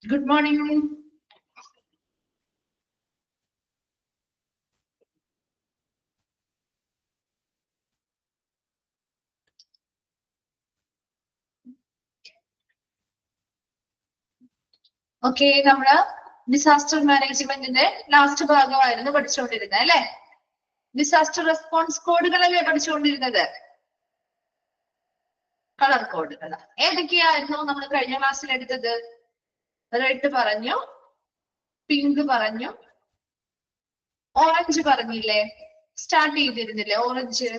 Good morning. Okay, നമ്മുടെ disaster മാനേജ്മെന്റിന്റെ last ഭാഗമായിരുന്നു പഠിച്ചുകൊണ്ടിരുന്നത് അല്ലെ? ഡിസാസ്റ്റർ റെസ്പോൺസ് കോഡുകളല്ലേ പഠിച്ചുകൊണ്ടിരുന്നത്? കളർ കോഡുകൾ ഏതൊക്കെയായിരുന്നു നമ്മൾ കഴിഞ്ഞ ക്ലാസ്സിൽ എടുത്തത്? റെഡ് പറഞ്ഞു, പിങ്ക് പറഞ്ഞു, ഓറഞ്ച് പറഞ്ഞില്ലേ? സ്റ്റാർട്ട് ചെയ്തിരുന്നില്ലേ ഓറഞ്ച്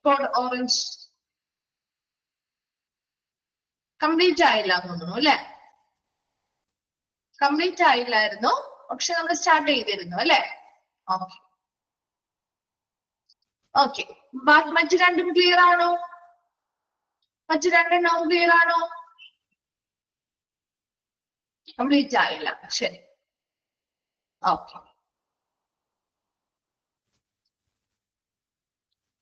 കോഡ്? ഓറഞ്ച് കംപ്ലീറ്റ് ആയില്ല തോന്നുന്നു അല്ലെ? കംപ്ലീറ്റ് ആയില്ലായിരുന്നു, പക്ഷെ നമ്മൾ സ്റ്റാർട്ട് ചെയ്തിരുന്നു അല്ലെ? ഓക്കെ ഓക്കെ, മറ്റു രണ്ടും ക്ലിയർ ആണോ? മറ്റു രണ്ടെണ്ണവും ക്ലിയർ ആണോ? കംപ്ലീറ്റ് ആയില്ല, ശരി. ഓക്കെ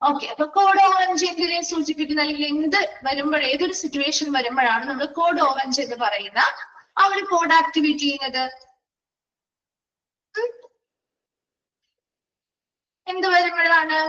ഓക്കെ, അപ്പൊ കോഡ് ഓറഞ്ച് എന്തിനെ സൂചിപ്പിക്കുന്ന, അല്ലെങ്കിൽ എന്ത് വരുമ്പോൾ, ഏതൊരു സിറ്റുവേഷൻ വരുമ്പോഴാണ് നമ്മൾ കോഡ് ഓറഞ്ച് എന്ന് പറയുന്ന ആ ഒരു കോഡ് ആക്ടിവേറ്റ് ചെയ്യുന്നത്? എന്ത് വരുമ്പോഴാണ്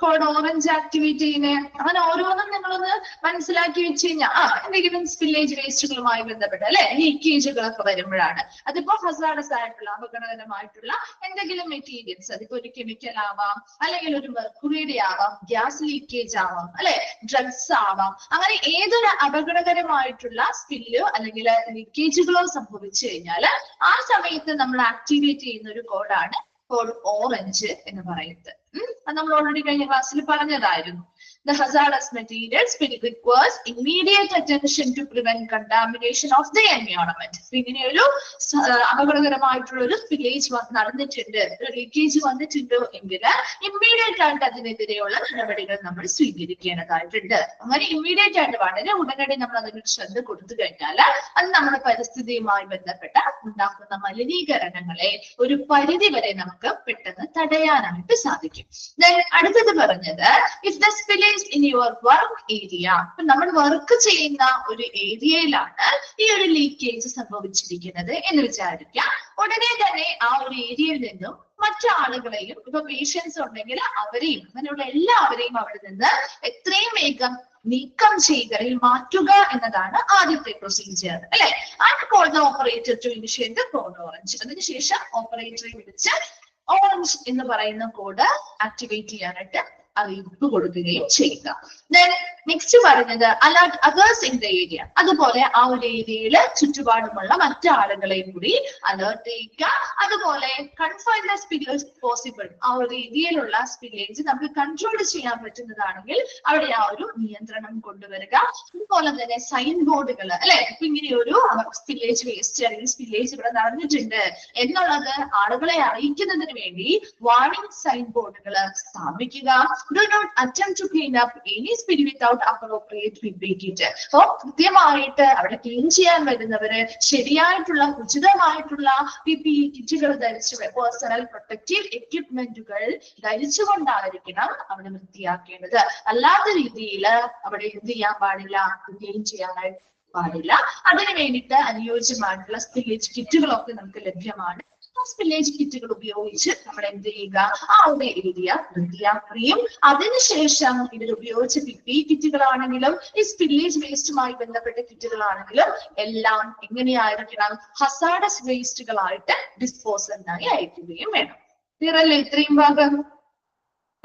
കോഡ് ഓറഞ്ച് ആക്ടിവേറ്റ് ചെയ്യുന്നത്? അങ്ങനെ ഓരോന്നും നിങ്ങളൊന്ന് മനസ്സിലാക്കി വെച്ച് കഴിഞ്ഞാൽ എന്തെങ്കിലും സ്പില്ലേജ് വേസ്റ്റുകളുമായി ബന്ധപ്പെട്ട് അല്ലെ, ലീക്കേജുകളൊക്കെ വരുമ്പോഴാണ്. അതിപ്പോ ഹസാർഡസ് ആയിട്ടുള്ള, അപകടകരമായിട്ടുള്ള എന്തെങ്കിലും മെറ്റീരിയൽസ്, അതിപ്പോ ഒരു കെമിക്കൽ ആവാം, അല്ലെങ്കിൽ ഒരു മെർക്കുറിയുടെ ആവാം, ഗ്യാസ് ലീക്കേജ് ആവാം അല്ലെ, ഡ്രഗ്സ് ആവാം, അങ്ങനെ ഏതൊരു അപകടകരമായിട്ടുള്ള സ്പില്ലോ അല്ലെങ്കിൽ ലീക്കേജുകളോ സംഭവിച്ചു കഴിഞ്ഞാൽ ആ സമയത്ത് നമ്മൾ ആക്ടിവേറ്റ് ചെയ്യുന്ന ഒരു കോഡാണ് കോഡ് ഓറഞ്ച് എന്ന് പറയുന്നത്. അത് നമ്മൾ ഓൾറെഡി കഴിഞ്ഞ ക്ലാസ്സിൽ പറഞ്ഞതായിരുന്നു. The hazardous materials requires immediate attention to prevent contamination of the environment. ഇങ്ങനെ ഒരു അപകടകരമായിട്ടുള്ള ഒരു സ്പില്ലേജ് നടന്നിട്ടുണ്ട്, ലീക്കേജ് വന്നിട്ടുണ്ട് എങ്കിൽ ഇമ്മീഡിയറ്റ് ആയിട്ട് അതിനെതിരെയുള്ള നടപടികൾ നമ്മൾ സ്വീകരിക്കേണ്ടതായിട്ടുണ്ട്. അങ്ങനെ ഇമ്മീഡിയറ്റ് ആയിട്ട് വളരെ ഉടനടി നമ്മൾ അതിനൊരു ശ്രദ്ധ കൊടുത്തു കഴിഞ്ഞാൽ അത് നമ്മുടെ പരിസ്ഥിതിയുമായി ബന്ധപ്പെട്ട ഉണ്ടാക്കുന്ന മലിനീകരണങ്ങളെ ഒരു പരിധി വരെ നമുക്ക് പെട്ടെന്ന് തടയാനായിട്ട് സാധിക്കും. അടുത്തത് പറഞ്ഞത് if the spillage in your work area. അപ്പൊ നമ്മൾ വർക്ക് ചെയ്യുന്ന ഒരു ഏരിയയിലാണ് ഈ ഒരു ലീക്കേജ് സംഭവിച്ചിരിക്കുന്നത് എന്ന് വിചാരിക്കാം. ഉടനെ തന്നെ ആ ഒരു ഏരിയയിൽ നിന്നും മറ്റാളുകളെയും, ഇപ്പൊ പേഷ്യൻസ് ഉണ്ടെങ്കിൽ അവരെയും, അങ്ങനെയുള്ള എല്ലാവരെയും അവിടെ നിന്ന് എത്രയും വേഗം നീക്കം ചെയ്യുക, അല്ലെങ്കിൽ മാറ്റുക എന്നതാണ് ആദ്യത്തെ പ്രൊസീജിയർ അല്ലെ? And call the operator to initiate the code orange. അതിനുശേഷം ഓപ്പറേറ്ററെ വിളിച്ച് ഓറഞ്ച് എന്ന് പറയുന്ന കോഡ് ആക്ടിവേറ്റ് ചെയ്യാനായിട്ട് അറിയിപ്പ് കൊടുക്കുകയും ചെയ്യുക. നെക്സ്റ്റ് പറഞ്ഞത് alert others in the area. അതുപോലെ ആ ഒരു ഏരിയയിൽ ചുറ്റുപാടുമുള്ള മറ്റാളുകളെയും കൂടി അലേർട്ട് ചെയ്യുക. അതുപോലെ കൺഫൈൻ ദ സ്പില്ലേജ് പോസിബിൾ. ആ ഒരു ഏരിയയിലുള്ള സ്പില്ലേജ് നമുക്ക് കൺട്രോൾ ചെയ്യാൻ പറ്റുന്നതാണെങ്കിൽ അവിടെ ആ ഒരു നിയന്ത്രണം കൊണ്ടുവരിക. അതുപോലെ തന്നെ സൈൻ ബോർഡുകൾ അല്ലെ, ഇപ്പൊ ഇങ്ങനെ ഒരു സ്പില്ലേജ് വേസ്റ്റ് അല്ലെങ്കിൽ സ്പില്ലേജ് ഇവിടെ നടന്നിട്ടുണ്ട് എന്നുള്ളത് ആളുകളെ അറിയിക്കുന്നതിന് വേണ്ടി വാർണിംഗ് സൈൻ ബോർഡുകൾ സ്ഥാപിക്കുക. Do not attempt to clean up any spill without appropriate PPE kit. So കൃത്യമായിട്ട് അവിടെ ക്ലീൻ ചെയ്യാൻ വരുന്നവര് ശരിയായിട്ടുള്ള ഉചിതമായിട്ടുള്ള PPE കിറ്റുകൾ ധരിച്ച്, പേഴ്സണൽ പ്രൊട്ടക്റ്റീവ് എക്യുപ്മെന്റുകൾ ധരിച്ചുകൊണ്ടായിരിക്കണം അവിടെ വൃത്തിയാക്കേണ്ടത്. അല്ലാത്ത രീതിയിൽ അവിടെ എന്ത് ചെയ്യാൻ പാടില്ല, ക്ലീൻ ചെയ്യാനായിട്ട് പാടില്ല. അതിനു വേണ്ടിയിട്ട് അനുയോജ്യമായിട്ടുള്ള സ്പില്ലേജ് കിറ്റുകളൊക്കെ നമുക്ക് ലഭ്യമാണ്. സ്പില്ലേജ് കിറ്റുകൾ ഉപയോഗിച്ച് നമ്മൾ എന്ത് ചെയ്യുക, ആ ഒരു ഏരിയ വൃത്തിയാക്കുകയും അതിനുശേഷം ഇതിൽ ഉപയോഗിച്ച PPE കിറ്റുകളാണെങ്കിലും ഈ സ്പില്ലേജ് വേസ്റ്റുമായി ബന്ധപ്പെട്ട കിറ്റുകളാണെങ്കിലും എല്ലാം എങ്ങനെയായിരിക്കണം, ഹസാർഡസ് വേസ്റ്റുകളായിട്ട് ഡിസ്പോസലിനായി അയക്കുകയും വേണം. ക്ലിയർ അല്ലേ? ഇത്രയും ഭാഗം,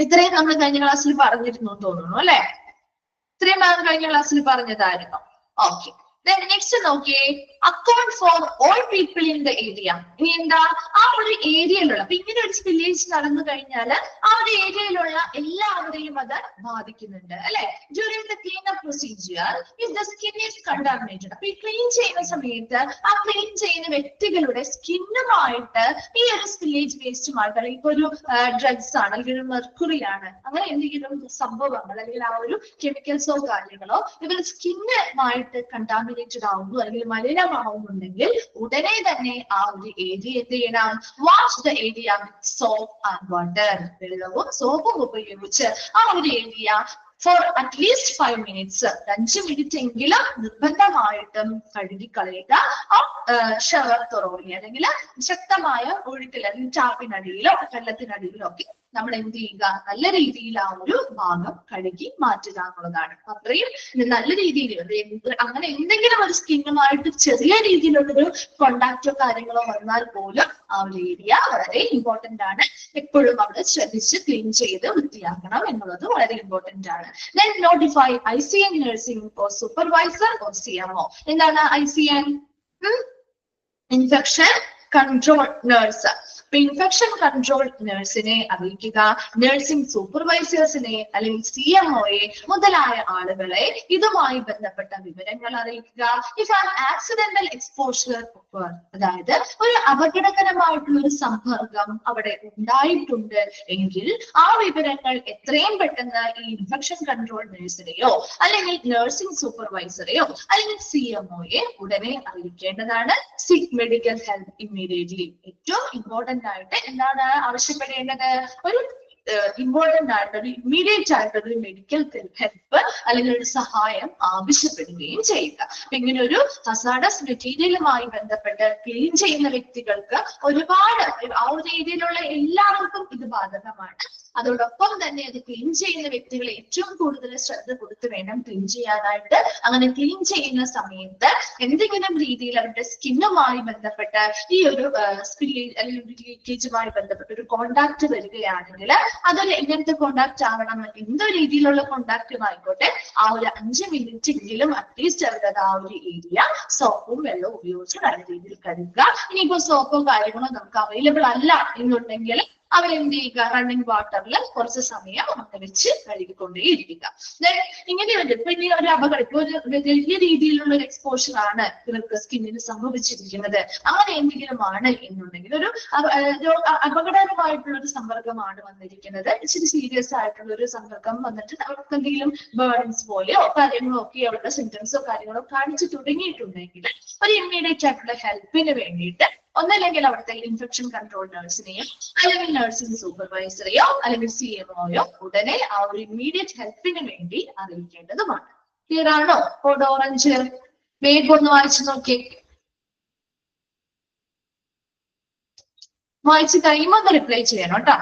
ഇത്രയും നമ്മൾ കഴിഞ്ഞ ക്ലാസ്സിൽ പറഞ്ഞിരുന്നു തോന്നുന്നു അല്ലെ? ഇത്രയും ഭാഗം കഴിഞ്ഞ ക്ലാസ്സിൽ പറഞ്ഞതായിരുന്നു. ഓക്കെ, നെക്സ്റ്റ് നോക്കിയേ, account for all people in the area. ഇനി എന്താ, ആ ഒരു ഏരിയയിലുള്ള, അപ്പൊ ഇങ്ങനെ ഒരു സ്പില്ലേജ് നടന്നു കഴിഞ്ഞാൽ ആ ഒരു ഏരിയയിലുള്ള എല്ലാവരെയും അത് ബാധിക്കുന്നുണ്ട് അല്ലെ? During the clean up procedure if the skin is contaminated. അപ്പൊ ഈ ക്ലീൻ ചെയ്യുന്ന സമയത്ത് ആ ക്ലീൻ ചെയ്യുന്ന വ്യക്തികളുടെ സ്കിന്നുമായിട്ട് ഈ ഒരു സ്പില്ലേജ് വേസ്റ്റുമായിട്ട്, അല്ലെങ്കിൽ ഇപ്പൊ ഒരു ഡ്രഗ്സ് ആണ്, അല്ലെങ്കിൽ ഒരു മെർക്കുറി ആണ്, അങ്ങനെ എന്തെങ്കിലും സംഭവങ്ങൾ അല്ലെങ്കിൽ ആ ഒരു കെമിക്കൽസോ കാര്യങ്ങളോ ഇവരുടെ സ്കിന്നുമായിട്ട് കണ്ടാമിനേറ്റ് കണ്ടാമിനേറ്റഡ് ആവുന്നു അല്ലെങ്കിൽ മലിനമാവുന്നുണ്ടെങ്കിൽ ഉടനെ തന്നെ ആ ഒരു ഏരിയ എന്ത് ചെയ്യണം? Wash the area with soap and water. വെള്ളവും സോപ്പും ഉപയോഗിച്ച് ആ ഒരു area for at least 5 minutes 5 minute എങ്കിലും നിർബന്ധമായിട്ടും കഴുകിക്കളയുക. ഷവർ തുറവിൽ അല്ലെങ്കിൽ ശക്തമായ ഒഴുക്കിൽ അല്ലെങ്കിൽ ചാപ്പിനടിയിലോ വെള്ളത്തിനടിയിലോ ഒക്കെ നമ്മൾ എന്ത് ചെയ്യുക? നല്ല രീതിയിൽ ആ ഒരു ഭാഗം കഴുകി മാറ്റുക എന്നുള്ളതാണ്. അത്രയും നല്ല രീതിയിൽ അങ്ങനെ എന്തെങ്കിലും ഒരു സ്കിന്നുമായിട്ട് ചെറിയ രീതിയിലുള്ളൊരു കോണ്ടാക്റ്റോ കാര്യങ്ങളോ വന്നാൽ പോലും ആ ഒരു ഏരിയ വളരെ ഇമ്പോർട്ടന്റ് ആണ്. എപ്പോഴും അവിടെ ശ്രദ്ധിച്ച് ക്ലീൻ ചെയ്ത് വൃത്തിയാക്കണം എന്നുള്ളത് വളരെ ഇമ്പോർട്ടന്റ് ആണ്. Then notify ICN nursing or supervisor or CMO. എന്താണ് ICN? Infection control nurse. അപ്പൊ ഇൻഫെക്ഷൻ കൺട്രോൾ നഴ്സിനെ അറിയിക്കുക, നഴ്സിംഗ് സൂപ്പർവൈസേഴ്സിനെ അല്ലെങ്കിൽ CMOയെ മുതലായ ആളുകളെ ഇതുമായി ബന്ധപ്പെട്ട വിവരങ്ങൾ അറിയിക്കുക. If an accidental exposure occur, അതായത് ഒരു അപകടകരമായിട്ടുള്ള ഒരു സമ്പർക്കം അവിടെ ഉണ്ടായിട്ടുണ്ട് എങ്കിൽ ആ വിവരങ്ങൾ എത്രയും പെട്ടെന്ന് ഈ ഇൻഫെക്ഷൻ കൺട്രോൾ നഴ്സിനെയോ അല്ലെങ്കിൽ നഴ്സിംഗ് സൂപ്പർവൈസറെയോ അല്ലെങ്കിൽ CMOയെ ഉടനെ അറിയിക്കേണ്ടതാണ്. Seek medical help immediately. ഏറ്റവും ഇമ്പോർട്ടന്റ് ആയിട്ട് എന്താണ് ആവശ്യപ്പെടേണ്ടത്? ഒരു ഇമ്പോർട്ടന്റ് ആയിട്ടൊരു ഇമ്മീഡിയറ്റ് ആയിട്ടൊരു മെഡിക്കൽ ഹെൽപ്പ് അല്ലെങ്കിൽ ഒരു സഹായം ആവശ്യപ്പെടുകയും ചെയ്യുക. അപ്പൊ ഇങ്ങനെ ഒരു ഹസാഡസ് മെറ്റീരിയലുമായി ബന്ധപ്പെട്ട് ക്ലീൻ ചെയ്യുന്ന വ്യക്തികൾക്ക് ഒരുപാട് ആ ഒരു രീതിയിലുള്ള എല്ലാവർക്കും ഇത് ബാധകമാണ്. അതോടൊപ്പം തന്നെ അത് ക്ലീൻ ചെയ്യുന്ന വ്യക്തികൾ ഏറ്റവും കൂടുതൽ ശ്രദ്ധ കൊടുത്ത് വേണം ക്ലീൻ ചെയ്യാനായിട്ട്. അങ്ങനെ ക്ലീൻ ചെയ്യുന്ന സമയത്ത് എന്തെങ്കിലും രീതിയിൽ അവരുടെ സ്കിന്നുമായി ബന്ധപ്പെട്ട് ഈ ഒരു സ്പില്ലേജ് അല്ലെങ്കിൽ ലീക്കേജുമായി ബന്ധപ്പെട്ട ഒരു കോണ്ടാക്ട് വരികയാണെങ്കിൽ അതൊരു എങ്ങനത്തെ കോണ്ടാക്ട് ആവണം? എന്തോ രീതിയിലുള്ള കോണ്ടാക്റ്റും ആയിക്കോട്ടെ, ആ ഒരു 5 മിനിറ്റ് എങ്കിലും അറ്റ്ലീസ്റ്റ് അവരുടെ ആ ഒരു ഏരിയ സോപ്പും വെള്ളവും ഉപയോഗിച്ച് നല്ല രീതിയിൽ കഴുകുക. ഇനിയിപ്പോ സോപ്പോ കാര്യങ്ങളോ നമുക്ക് അവൈലബിൾ അല്ല എന്നുണ്ടെങ്കിൽ അവരെന്ത് ചെയ്യുക? റണ്ണിങ് വാട്ടറിൽ കുറച്ച് സമയം അവിടെ വെച്ച് കഴുകിക്കൊണ്ടേയിരിക്കുക. ഇങ്ങനെ ഇപ്പൊ ഇനി ഒരു അപകടം, ഇപ്പൊ ഒരു വലിയ രീതിയിലുള്ള ഒരു എക്സ്പോഷർ ആണ് ഇവർക്ക് സ്കിന്നിന് സംഭവിച്ചിരിക്കുന്നത്, അങ്ങനെ എന്തെങ്കിലും ആണ് എന്നുണ്ടെങ്കിൽ ഒരു അപകടകരമായിട്ടുള്ള ഒരു സമ്പർക്കമാണ് വന്നിരിക്കുന്നത്, ഇച്ചിരി സീരിയസ് ആയിട്ടുള്ള ഒരു സമ്പർക്കം വന്നിട്ട് അവർക്ക് എന്തെങ്കിലും ബേൺസ് പോലെയോ കാര്യങ്ങളോ ഒക്കെ അവരുടെ സിംറ്റംസോ കാര്യങ്ങളോ കാണിച്ചു തുടങ്ങിയിട്ടുണ്ടെങ്കിൽ ഒരു ഇമ്മീഡിയറ്റ് ആയിട്ടുള്ള ഹെൽപ്പിന് വേണ്ടിയിട്ട് ഒന്നല്ലെങ്കിൽ അവിടുത്തെ ഇൻഫെക്ഷൻ കൺട്രോൾ നഴ്സിനെയോ അല്ലെങ്കിൽ നഴ്സിംഗ് സൂപ്പർവൈസറെയോ അല്ലെങ്കിൽ CMOയോ ഉടനെ ആ ഒരു ഇമ്മീഡിയറ്റ് ഹെൽപ്പിന് വേണ്ടി അറിയിക്കേണ്ടതുമാണ്. ക്ലിയർ ആണോ? കോഡ് ഓറഞ്ച് വേഗം ഒന്ന് വായിച്ചു നോക്കി. വായിച്ച് കഴിയുമ്പോൾ ഒന്ന് റിപ്ലൈ ചെയ്യണം കേട്ടോ.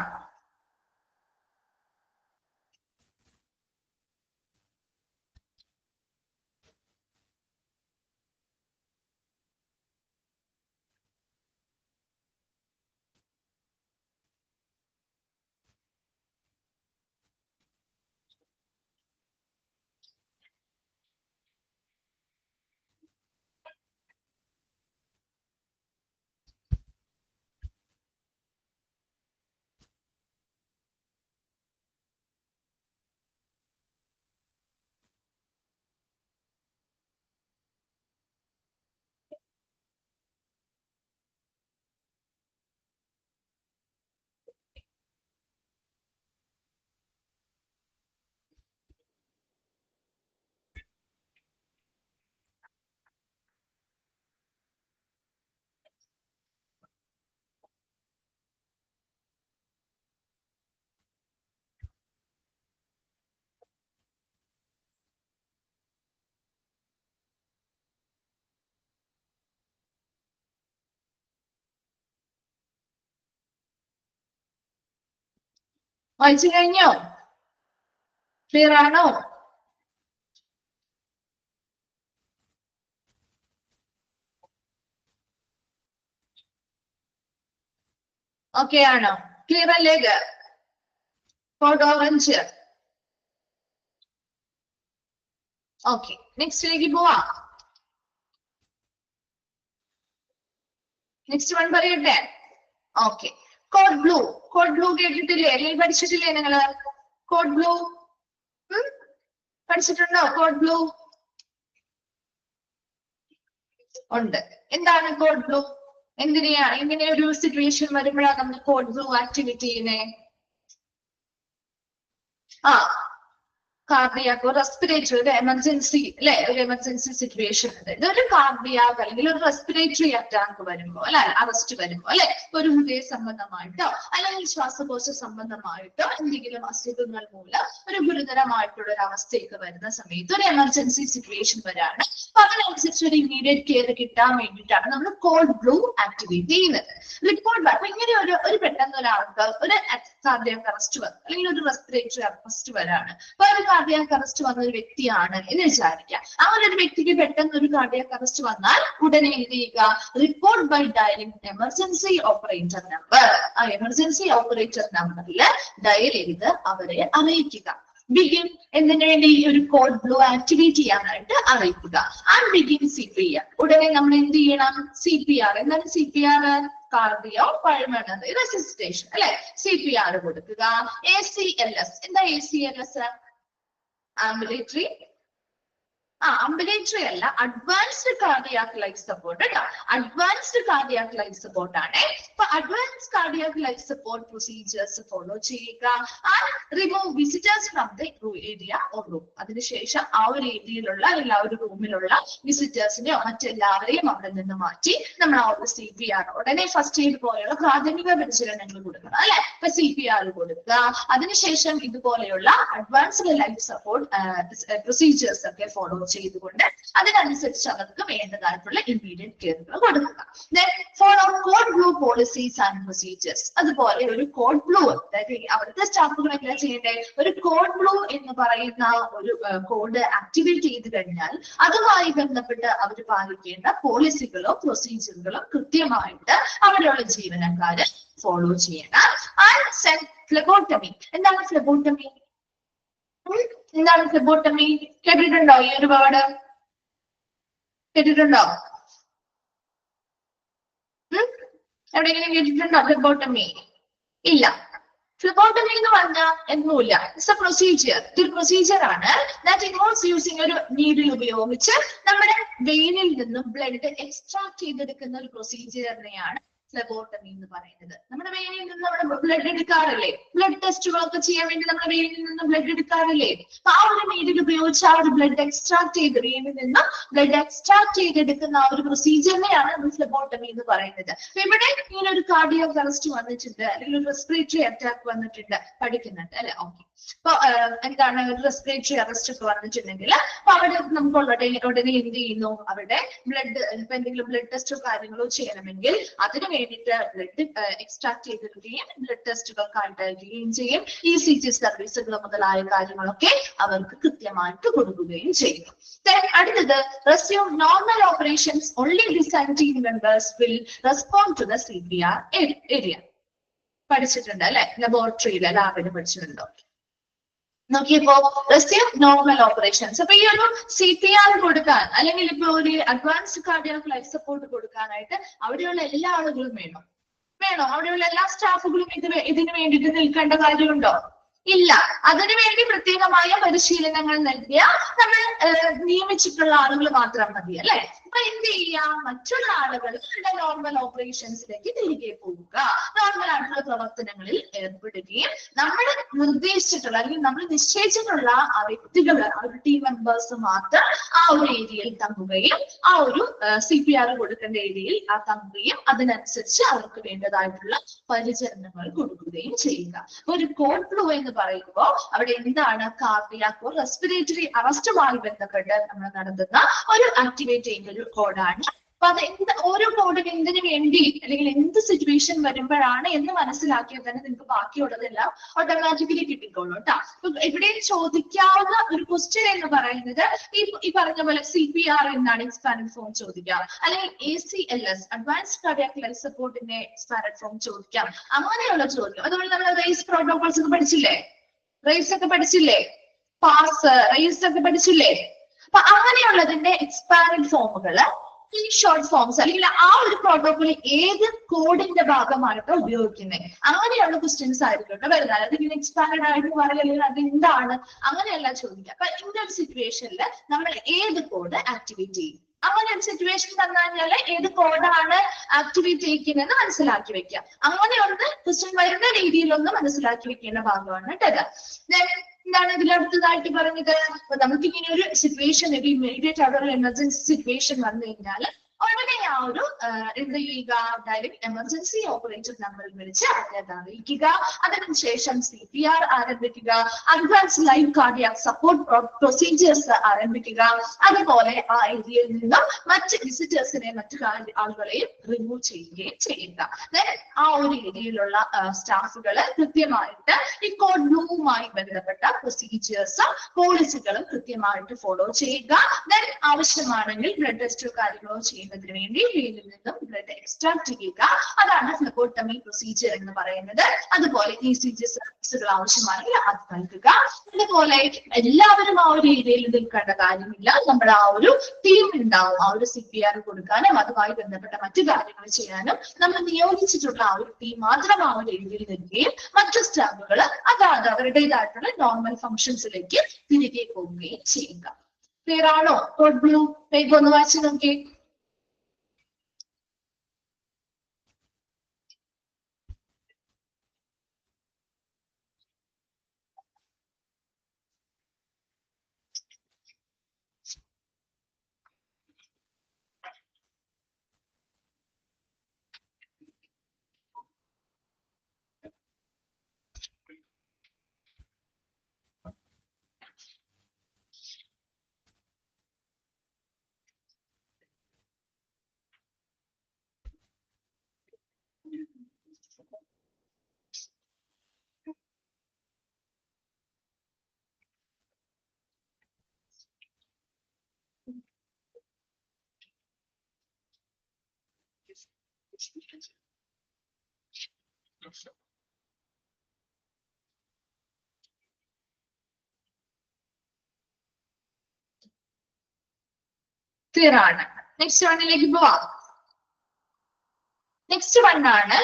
വായിച്ചു കഴിഞ്ഞോ? ക്ലിയർ ആണോ? ഓക്കെ ആണോ? ക്ലിയർ അല്ലേ? Code orange. ഓക്കെ, നെക്സ്റ്റിലേക്ക് പോവാം. നെക്സ്റ്റ് വൺ പറയട്ടെ. Okay, code blue. Code blue കേട്ടിട്ടില്ലേ? അല്ലെങ്കിൽ പഠിച്ചിട്ടില്ലേ നിങ്ങള്? കോഡ് ബ്ലൂ പഠിച്ചിട്ടുണ്ടോ? കോഡ് ബ്ലൂ ഉണ്ട്. എന്താണ് കോഡ് ബ്ലൂ? എന്തിനെയാണ് ഇങ്ങനെ ഒരു സിറ്റുവേഷൻ വരുമ്പോഴാണ് നമ്മൾ കോഡ് ബ്ലൂ ആക്ടിവിറ്റി ചെയ്യുന്നത്? ആ കാർഡിയാക്കോ റെസ്പിറേറ്ററി ഒരു എമർജൻസി അല്ലെ, ഒരു എമർജൻസി സിറ്റുവേഷൻ ഉണ്ട്. ഇതൊരു കാർഡിയാക്ക് അല്ലെങ്കിൽ ഒരു റെസ്പിറേറ്ററി അറ്റാക്ക് വരുമ്പോ അല്ലെ, അറസ്റ്റ് വരുമ്പോ അല്ലെ, ഒരു ഹൃദയ സംബന്ധമായിട്ടോ അല്ലെങ്കിൽ ശ്വാസകോശ സംബന്ധമായിട്ടോ എന്തെങ്കിലും അസുഖങ്ങൾ മൂലം ഒരു ഗുരുതരമായിട്ടുള്ള ഒരു അവസ്ഥയൊക്കെ വരുന്ന സമയത്ത് ഒരു എമർജൻസി സിറ്റുവേഷൻ വരാണ്. അപ്പൊ അതിനനുസരിച്ച് ഒരു ഇമ്മീഡിയറ്റ് കെയർ കിട്ടാൻ വേണ്ടിയിട്ടാണ് നമ്മൾ കോഡ് ബ്ലൂ ആക്ടിവേറ്റ് ചെയ്യുന്നത്. റിപ്പോർട്ട് അപ്പൊ ഇങ്ങനെ ഒരു പെട്ടെന്ന് ഒരാൾക്ക് ഒരു കാർഡിയാക്ക് അറസ്റ്റ് വന്നു അല്ലെങ്കിൽ ഒരു റെസ്പിറേറ്ററി അറസ്റ്റ് വരാണ്. അപ്പൊ ഒരു കാർഡിയാക്ക് അറസ്റ്റ് വന്ന ഒരു വ്യക്തിയാണ് എന്ന് വിചാരിക്കുക. അങ്ങനെ ഒരു വ്യക്തിക്ക് പെട്ടെന്ന് ഒരു കാർഡിയാക്ക് അറസ്റ്റ് വന്നാൽ ഉടനെ എന്ത് ചെയ്യുക? Report by dialling emergency operator number. ആ എമർജൻസി ഓപ്പറേറ്റർ നമ്പറിൽ ഡയൽ ചെയ്ത് അവരെ അറിയിക്കുക. ബിഗിൻ എന്തിനു വേണ്ടി? ഒരു കോഡ് ബ്ലൂ ആക്ടിവേറ്റ് ചെയ്യാനായിട്ട് അറിയിക്കുക. And begin CPR. ഉടനെ നമ്മൾ എന്ത് ചെയ്യണം? CPR. എന്താണ് CPR? കാർഡിയോ പൾമണറി റെസിസ്റ്റേഷൻ അല്ലെ, CPR കൊടുക്കുക. ACLS. എന്താ ACLS? ആംബുലേറ്ററി അംബുലേറ്ററി അല്ല, അഡ്വാൻസ്ഡ് കാർഡിയാക് ലൈഫ് സപ്പോർട്ട് കേട്ടോ. അഡ്വാൻസ്ഡ് കാർഡിയാക് ലൈഫ് സപ്പോർട്ട് ആണ്. അപ്പൊ advance cardiac life support procedures follow ചെയ്യുക. And remove visitors from the area or room. അതിനുശേഷം ആ ഒരു ഏരിയയിലുള്ള അല്ലെങ്കിൽ ആ ഒരു റൂമിലുള്ള വിസിറ്റേഴ്സിനെയോ മറ്റെല്ലാവരെയും അവിടെ നിന്ന് മാറ്റി നമ്മൾ ആ ഒരു CPR ഉടനെ ഫസ്റ്റ് എയ്ഡ് പോലെയുള്ള പ്രാഥമിക പരിചരണങ്ങൾ കൊടുക്കണം അല്ലെ. ഇപ്പൊ CPR കൊടുക്കുക. അതിനുശേഷം ഇതുപോലെയുള്ള അഡ്വാൻസ്ഡ് ലൈഫ് സപ്പോർട്ട് പ്രൊസീജിയേഴ്സ് ഒക്കെ ഫോളോ ചെയ്തുകൊണ്ട് അതിനനുസരിച്ച് അവർക്ക് വേണ്ടതായിട്ടുള്ള ഇമ്മീഡിയറ്റ് കെയറുകൾ കൊടുക്കുക. Then follow code blue policies and procedures. അതുപോലെ ഒരു കോഡ് ബ്ലൂ, അതായത് അവിടുത്തെ സ്റ്റാഫുകൾ എന്താ ചെയ്യേണ്ടത്? ഒരു കോഡ് ബ്ലൂ എന്ന് പറയുന്ന ഒരു കോഡ് ആക്ടിവേറ്റ് ചെയ്ത് കഴിഞ്ഞാൽ അതുമായി ബന്ധപ്പെട്ട് അവർ പാലിക്കേണ്ട പോളിസികളോ പ്രൊസീജിയറുകളോ കൃത്യമായിട്ട് അവിടെയുള്ള ജീവനക്കാര് ഫോളോ ചെയ്യണം. And send phlebotomy. എന്താണ് ഫ്ലെബോട്ടമി? എന്താണ് ഫ്ലെബോട്ടമി? കേട്ടിട്ടുണ്ടോ ഈ ഒരു വേർഡ്? കേട്ടിട്ടുണ്ടോ? എവിടെയെങ്കിലും കേട്ടിട്ടുണ്ടോ ഫ്ലെബോട്ടമി? ഇല്ല. ഫ്ലെബോട്ടമി എന്ന് പറഞ്ഞാൽ ഒന്നുമില്ല. It's A procedure. ഇതൊരു പ്രൊസീജിയർ ആണ്. ദാറ്റ് ഇൻവോൾവ്സ് യൂസിങ് ഒരു നീഡിൽ ഉപയോഗിച്ച് നമ്മുടെ വെയിനിൽ നിന്നും ബ്ലഡ് എക്സ്ട്രാക്ട് ചെയ്തെടുക്കുന്ന ഒരു പ്രൊസീജിയറിനെയാണ് ഫ്ലെബോട്ടമി എന്ന് പറയുന്നത്. നമ്മുടെ വെയിനിൽ നിന്ന് നമ്മുടെ ബ്ലഡ് എടുക്കാറില്ലേ? ബ്ലഡ് ടെസ്റ്റുകളൊക്കെ ചെയ്യാൻ വേണ്ടി നമ്മുടെ വെയിനിൽ നിന്ന് ബ്ലഡ് എടുക്കാറില്ലേ? അപ്പൊ ആ ഒരു നീഡിൽ ഉപയോഗിച്ച് ആ ഒരു ബ്ലഡ് എക്സ്ട്രാക്ട് ചെയ്ത് വെയിനിൽ നിന്ന് ബ്ലഡ് എക്സ്ട്രാക്ട് ചെയ്തെടുക്കുന്ന ആ ഒരു പ്രൊസീജിയറിനെയാണ് നമ്മൾ ഫ്ലെബോട്ടമി എന്ന് പറയുന്നത്. അപ്പൊ ഇവിടെ ഇങ്ങനെ ഒരു കാർഡിയാക് അറസ്റ്റ് വന്നിട്ടുണ്ട് അല്ലെങ്കിൽ ഒരു റെസ്പിറേറ്ററി അറ്റാക്ക് വന്നിട്ടുണ്ട്, പഠിക്കുന്നുണ്ട് അല്ലെ? ഓക്കെ. അപ്പൊ എന്താണ് ഒരു റെസ്പിറേറ്ററി അറസ്റ്റ് ഒക്കെ വന്നിട്ടുണ്ടെങ്കിൽ അപ്പൊ അവിടെ നമുക്ക് ഉടനെ എന്ത് ചെയ്യുന്നു? അവിടെ ബ്ലഡ് ഇപ്പൊ എന്തെങ്കിലും ബ്ലഡ് ടെസ്റ്റോ കാര്യങ്ങളോ ചെയ്യണമെങ്കിൽ അതിന് വേണ്ടിയിട്ട് ബ്ലഡ് എക്സ്ട്രാക്ട് ചെയ്തെടുക്കുകയും ബ്ലഡ് ടെസ്റ്റുകൾക്കായിട്ട് അയക്കുകയും ചെയ്യും. ECG സർവീസുകൾ മുതലായ കാര്യങ്ങളൊക്കെ അവർക്ക് കൃത്യമായിട്ട് കൊടുക്കുകയും ചെയ്യും. അടുത്തത് resume normal operations only design team members will respond to the CPR area. പഠിച്ചിട്ടുണ്ട് അല്ലെ? ലബോറട്ടറിയിലെ ലാബിന് പഠിച്ചിട്ടുണ്ടോ? നോക്കിയപ്പോ റെസ്യൂം നോർമൽ ഓപ്പറേഷൻസ്. അപ്പൊ ഈ ഒരു CPR കൊടുക്കാൻ അല്ലെങ്കിൽ ഇപ്പൊ ഒരു അഡ്വാൻസ്ഡ് കാർഡിയാക് ലൈഫ് സപ്പോർട്ട് കൊടുക്കാനായിട്ട് അവിടെയുള്ള എല്ലാ ആളുകളും വേണോ? അവിടെയുള്ള എല്ലാ സ്റ്റാഫുകളും ഇതിന് വേണ്ടിയിട്ട് നിൽക്കേണ്ട കാര്യമുണ്ടോ? ഇല്ല. അതിനുവേണ്ടി പ്രത്യേകമായ പരിശീലനങ്ങൾ നൽകിയ നമ്മൾ നിയമിച്ചിട്ടുള്ള ആളുകൾ മാത്രം മതി അല്ലെ? അപ്പൊ എന്ത് ചെയ്യാം? മറ്റുള്ള ആളുകൾ നോർമൽ ഓപ്പറേഷൻസിലേക്ക് തിരികെ പോവുക, നോർമൽ ആയിട്ടുള്ള പ്രവർത്തനങ്ങളിൽ ഏർപ്പെടുകയും നമ്മൾ നിർദ്ദേശിച്ചിട്ടുള്ള അല്ലെങ്കിൽ നമ്മൾ നിശ്ചയിച്ചിട്ടുള്ള ആ വ്യക്തികൾ, ആ ഒരു ടീം മെമ്പേഴ്സ് മാത്രം ആ ഒരു ഏരിയയിൽ തങ്ങുകയും ആ ഒരു CPR കൊടുക്കേണ്ട ഏരിയയിൽ തങ്ങുകയും അതിനനുസരിച്ച് അവർക്ക് വേണ്ടതായിട്ടുള്ള പരിചരണങ്ങൾ കൊടുക്കുകയും ചെയ്യുക. ഒരു കോഡ് ബ്ലൂ എന്ന് പറയുമ്പോൾ അവിടെ എന്താണ്? കാർഡിയാക്കോ റെസ്പിറേറ്ററി അറസ്റ്റുമായി ബന്ധപ്പെട്ട് നമ്മൾ നടത്തുന്ന ഒരു ആക്ടിവേറ്റ് ചെയ്യുന്ന ഒരു കോഡാണ്. അപ്പൊ അത് ഓരോ കോഡും എന്തിനു വേണ്ടി അല്ലെങ്കിൽ എന്ത് സിറ്റുവേഷൻ വരുമ്പോഴാണ് എന്ന് മനസ്സിലാക്കിയാൽ തന്നെ നിങ്ങൾക്ക് ബാക്കിയുള്ളതെല്ലാം ഓട്ടോമാറ്റിക്കലി കിട്ടിക്കോളൂ കേട്ടോ. ഇവിടെ ചോദിക്കാവുന്ന ഒരു ക്വസ്റ്റ്യൻ എന്ന് പറയുന്നത് ഈ പറഞ്ഞ പോലെ CPR എന്നാണ് എക്സ്പാൻഡ് ഫോം ചോദിക്കാം, അല്ലെങ്കിൽ ACLS അഡ്വാൻസ്ഡ് കാർഡിയാക് ലൈഫ് സപ്പോർട്ടിന്റെ എക്സ്പാൻഡ് ഫോം ചോദിക്കാം. അങ്ങനെയുള്ള ചോദ്യം. അതുപോലെ നമ്മൾ റേസ് പ്രോട്ടോകോൾസ് ഒക്കെ പഠിച്ചില്ലേ? റേസ് ഒക്കെ പഠിച്ചില്ലേ? പാസ് റേസ് ഒക്കെ പഠിച്ചില്ലേ? അപ്പൊ അങ്ങനെയുള്ളതിന്റെ എക്സ്പാൻഡ് ഫോമുകള് ഈ ഷോർട്ട് ഫോംസ് അല്ലെങ്കിൽ ആ ഒരു പ്രോട്ടോകോൾ ഏത് കോഡിന്റെ ഭാഗമായിട്ടോ ഉപയോഗിക്കുന്നത് അങ്ങനെയുള്ള ക്വസ്റ്റ്യൻസ് ആയിരിക്കും വരുന്നത്. അത് ഇങ്ങനെ എക്സ്പാൻഡ് ആയിട്ട് പറയല്ലെങ്കിൽ അത് എന്താണ് അങ്ങനെയല്ല ചോദിക്കുക. അപ്പൊ ഇങ്ങനെ ഒരു സിറ്റുവേഷനിൽ നമ്മൾ ഏത് കോഡ് ആക്ടിവേറ്റ് ചെയ്യും? അങ്ങനെ ഒരു സിറ്റുവേഷൻ തന്നു കഴിഞ്ഞാൽ ഏത് കോഡാണ് ആക്ടിവേറ്റ് ചെയ്യിക്കുന്നതെന്ന് മനസ്സിലാക്കി വെക്കുക. അങ്ങനെ ഒന്ന് ക്വസ്റ്റ്യൻ വരുന്ന രീതിയിലൊന്ന് മനസ്സിലാക്കി വെക്കേണ്ട ഭാഗമാണ് കേട്ടത്. എന്താണ് ഇതിലടുത്തതായിട്ട് പറഞ്ഞത്? അപ്പൊ നമുക്ക് ഇങ്ങനെ ഒരു സിറ്റുവേഷൻ, ഒരു ഇമ്മീഡിയറ്റ് ആയിട്ടുള്ള എമർജൻസി സിറ്റുവേഷൻ വന്നു കഴിഞ്ഞാൽ ഉടനെ ആ ഒരു എന്ത് ചെയ്യുക, ഡയറക്റ്റ് എമർജൻസി ഓപ്പറേറ്റർ നമ്പറിൽ വിളിച്ച് അതിനെ അറിയിക്കുക. അതിനുശേഷം CPR ആരംഭിക്കുക, advance live cardiac support procedures ആരംഭിക്കുക. അതുപോലെ ആ ഏരിയയിൽ നിന്നും മറ്റ് വിസിറ്റേഴ്സിനെ, മറ്റു ആളുകളെയും റിമൂവ് ചെയ്യുകയും ചെയ്യുക. ആ ഒരു ഏരിയയിലുള്ള സ്റ്റാഫുകള് കൃത്യമായിട്ട് ഈ കോഡ് ബ്ലൂവുമായി ബന്ധപ്പെട്ട പ്രൊസീജിയേഴ്സും പോളിസികളും കൃത്യമായിട്ട് ഫോളോ ചെയ്യുക. ദെൻ ആവശ്യമാണെങ്കിൽ ബ്ലഡ് ടെസ്റ്റോ കാര്യങ്ങളോ ചെയ്യുന്നതിന് വേണ്ടി വെയിനിൽ നിന്നും ബ്ലഡ് എക്സ്ട്രാക്ട് ചെയ്യുക. അതാണ് ഫ്ലെബോട്ടമി പ്രൊസീജിയർ എന്ന് പറയുന്നത്. അതുപോലെ ECG സർവീസുകൾ ആവശ്യമാണെങ്കിൽ അത് നൽകുക. അതുപോലെ എല്ലാവരും ആ ഒരു ഏരിയയിൽ നിൽക്കേണ്ട കാര്യമില്ല. നമ്മുടെ ആ ഒരു ടീം ഉണ്ടാവും, ആ ഒരു CPR കൊടുക്കാനും അതുമായി ബന്ധപ്പെട്ട മറ്റു കാര്യങ്ങൾ ചെയ്യാനും നമ്മൾ നിയോഗിച്ചിട്ടുള്ള ആ ഒരു ടീം മാത്രം ആ ഒരു ഏരിയയിൽ നിൽക്കുകയും മറ്റു സ്റ്റാഫുകൾ അതാത് അവരുടേതായിട്ടുള്ള നോർമൽ ഫംഗ്ഷൻസിലേക്ക് തിരികെ പോവുകയും ചെയ്യുക. ക്ലിയർ ആണോ? കോഡ് ബ്ലൂ വേഗം ഒന്ന് വായിച്ചു നോക്കി. ക്ലിയർ ആണ്. നെക്സ്റ്റ് വണ്ണിലേക്ക് പോവാം. നെക്സ്റ്റ് വണ്ണാണ്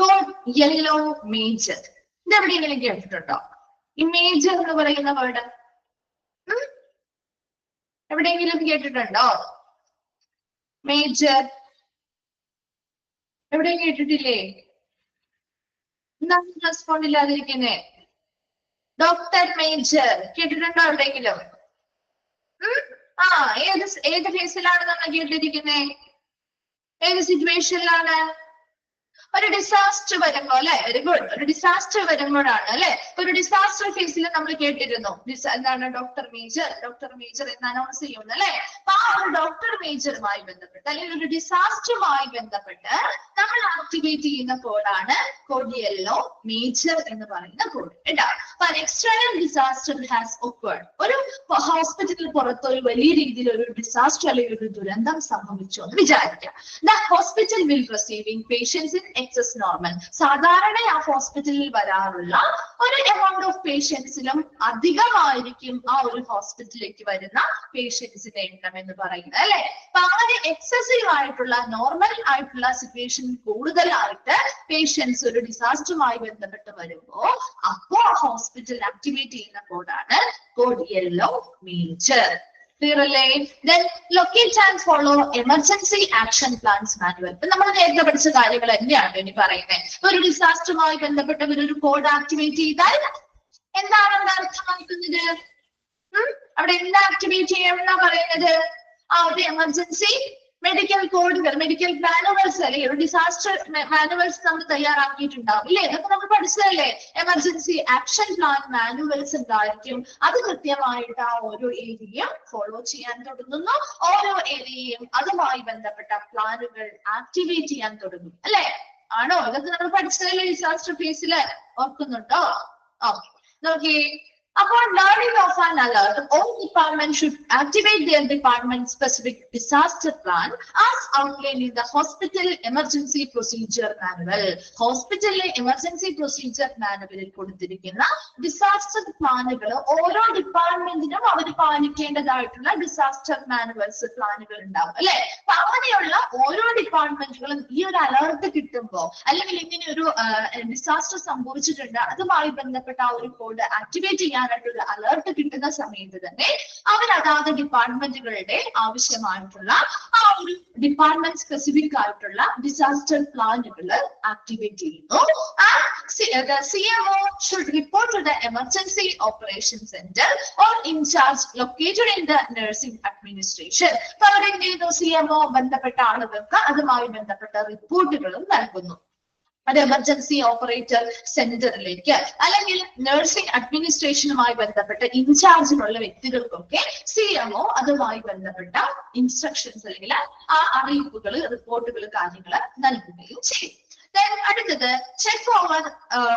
കോഡ് യെല്ലോ മേജർ. ഇത് എവിടെയെങ്കിലും കേട്ടിട്ടുണ്ടോ? ഈ മേജർ എന്ന് പറയുന്ന വേർഡ് എവിടെയെങ്കിലും കേട്ടിട്ടുണ്ടോ? മേജർ എവിടെയും കേട്ടിട്ടില്ലേ? എന്താണ് റെസ്പോണ്ട് ഇല്ലാതിരിക്കുന്നേ? ഡോക്ടർ മേജർ കേട്ടിട്ടുണ്ടോ എവിടെയെങ്കിലും? ഏത് ഫേസിലാണ് നമ്മൾ കേട്ടിരിക്കുന്നേ? ഏത് സിറ്റുവേഷനിലാണ്? ഒരു ഡിസാസ്റ്റർ വരുമ്പോ അല്ലെ? Very good. ഒരു ഡിസാസ്റ്റർ വരുമ്പോഴാണ് അല്ലെ? ഒരു ഡിസാസ്റ്റർ ഫേസിൽ നമ്മൾ കേട്ടിരുന്നു എന്താണ് ഡോക്ടർ മേജർ എന്ന് അനൗൺസ് ചെയ്യുന്നത് അല്ലെ? അപ്പൊ ആ ഒരു ഡോക്ടർ മേജറുമായി ബന്ധപ്പെട്ട് അല്ലെങ്കിൽ ഒരു ഡിസാസ്റ്ററുമായി ബന്ധപ്പെട്ട് നമ്മൾ ആക്ടിവേറ്റ് ചെയ്യുന്ന കോഡാണ് കോഡ് യെല്ലോ മേജർ എന്ന് പറയുന്ന കോഡ് കേട്ടോ. അപ്പൊ എക്സ്റ്റേണൽ ഡിസാസ്റ്റർ ഹാസ് ഒക്കേർഡ്. ഒരു ഹോസ്പിറ്റലിൽ പുറത്ത് ഒരു വലിയ രീതിയിൽ ഒരു ഡിസാസ്റ്റർ അല്ലെങ്കിൽ ഒരു ദുരന്തം സംഭവിച്ചു എന്ന് വിചാരിക്കാം. The hospital will receiving patients in excess normal. സാധാരണ ആ ഹോസ്പിറ്റലിൽ വരാറുള്ള ഒരു എമൗണ്ട് ഓഫ് പേഷ്യൻസിലും അധികമായിരിക്കും ആ ഒരു ഹോസ്പിറ്റലിലേക്ക് വരുന്ന പേഷ്യൻസിന്റെ എണ്ണം എന്ന് പറയുന്നത് അല്ലെ? അപ്പൊ അങ്ങനെ എക്സസീവ് ആയിട്ടുള്ള നോർമൽ ആയിട്ടുള്ള സിറ്റുവേഷൻ കൂടുതലായിട്ട് പേഷ്യൻസ് ഒരു ഡിസാസ്റ്ററുമായി ബന്ധപ്പെട്ട് വരുമ്പോ അപ്പോ ഹോസ്പിറ്റൽ ആക്ടിവേറ്റ് ചെയ്യുന്ന കോഡാണ് കോഡ് യെല്ലോ മേജർ. Clear അല്ലേ? Then locate and follow emergency action plans manual. ഇപ്പൊ നമ്മൾ നേരത്തെ പഠിച്ച കാര്യങ്ങൾ തന്നെയാണ് ഇനി പറയുന്നത്. ഒരു ഡിസാസ്റ്ററുമായി ബന്ധപ്പെട്ട ഒരു കോഡ് ആക്ടിവേറ്റ് ചെയ്താൽ എന്താണ് അവിടെ അർത്ഥമാക്കുന്നത്? അവിടെ എന്താ ആക്ടിവേറ്റ് ചെയ്യണമെന്നാ പറയുന്നത്? ആ ഒരു എമർജൻസി മെഡിക്കൽ കോഡുകൾ, മെഡിക്കൽ മാനുവൽസ് അല്ലെ? ഒരു ഡിസാസ്റ്റർ മാനുവൽസ് നമ്മൾ തയ്യാറാക്കിയിട്ടുണ്ടാവും ഇല്ലേ? ഇതൊക്കെ നമ്മൾ പഠിച്ചതല്ലേ? എമർജൻസി ആക്ഷൻ പ്ലാൻ മാനുവൽസ് ഉണ്ടായിരിക്കും. അത് കൃത്യമായിട്ട് ആ ഓരോ ഏരിയയും ഫോളോ ചെയ്യാൻ തുടങ്ങുന്നു. ഓരോ ഏരിയയും അതുമായി ബന്ധപ്പെട്ട പ്ലാനുകൾ ആക്ടിവേറ്റ് ചെയ്യാൻ തുടങ്ങും അല്ലെ? ആണോ? ഇതൊക്കെ നമ്മൾ പഠിച്ചതല്ലേ ഡിസാസ്റ്റർ ഫേസില്? ഓർക്കുന്നുണ്ടോ? ഓക്കെ, നോക്കിയേ. Upon learning of an alert, all departments should activate their department-specific disaster plan as outlined in the Hospital Emergency Procedure Manual. Hospital Emergency Procedure Manual കൊടുത്തിരിക്കുന്ന ഡിസാസ്റ്റർ പ്ലാനുകൾ ഓരോ ഡിപ്പാർട്ട്മെന്റിനും അവർ പാലിക്കേണ്ടതായിട്ടുള്ള ഡിസാസ്റ്റർ മാനുവൽസ് പ്ലാനുകൾ ഉണ്ടാവും അല്ലെ? അപ്പൊ അങ്ങനെയുള്ള ഓരോ ഡിപ്പാർട്ട്മെന്റുകളും ഈ ഒരു അലർട്ട് കിട്ടുമ്പോ അല്ലെങ്കിൽ ഇങ്ങനെ ഒരു ഡിസാസ്റ്റർ സംഭവിച്ചിട്ടുണ്ട് അതുമായി ബന്ധപ്പെട്ട ആ ഒരു കോഡ് ആക്ടിവേറ്റ് ചെയ്യാൻ ചെയ്യാനായിട്ടുള്ള അലർട്ട് കിട്ടുന്ന സമയത്ത് തന്നെ അവർ അതാത് ഡിപ്പാർട്ട്മെന്റുകളുടെ ആവശ്യമായിട്ടുള്ള ആ ഒരു ഡിപ്പാർട്ട്മെന്റ് സ്പെസിഫിക് ആയിട്ടുള്ള ഡിസാസ്റ്റർ പ്ലാനുകൾ ആക്ടിവേറ്റ് ചെയ്യുന്നു. The CMO should report to the emergency operation center or in charge located in the nursing administration. CMO ബന്ധപ്പെട്ട ആളുകൾക്ക് അതുമായി ബന്ധപ്പെട്ട റിപ്പോർട്ടുകളും നൽകുന്നു. അത് എമർജൻസി ഓപ്പറേറ്റർ സെന്ററിലേക്ക് അല്ലെങ്കിൽ നഴ്സിംഗ് അഡ്മിനിസ്ട്രേഷനുമായി ബന്ധപ്പെട്ട ഇൻചാർജിലുള്ള വ്യക്തികൾക്കൊക്കെ CMO അതുമായി ബന്ധപ്പെട്ട ഇൻസ്ട്രക്ഷൻസ് അല്ലെങ്കിൽ ആ അറിയിപ്പുകൾ, റിപ്പോർട്ടുകൾ, കാര്യങ്ങൾ നൽകുകയും ചെയ്യും. അടുത്തത് check over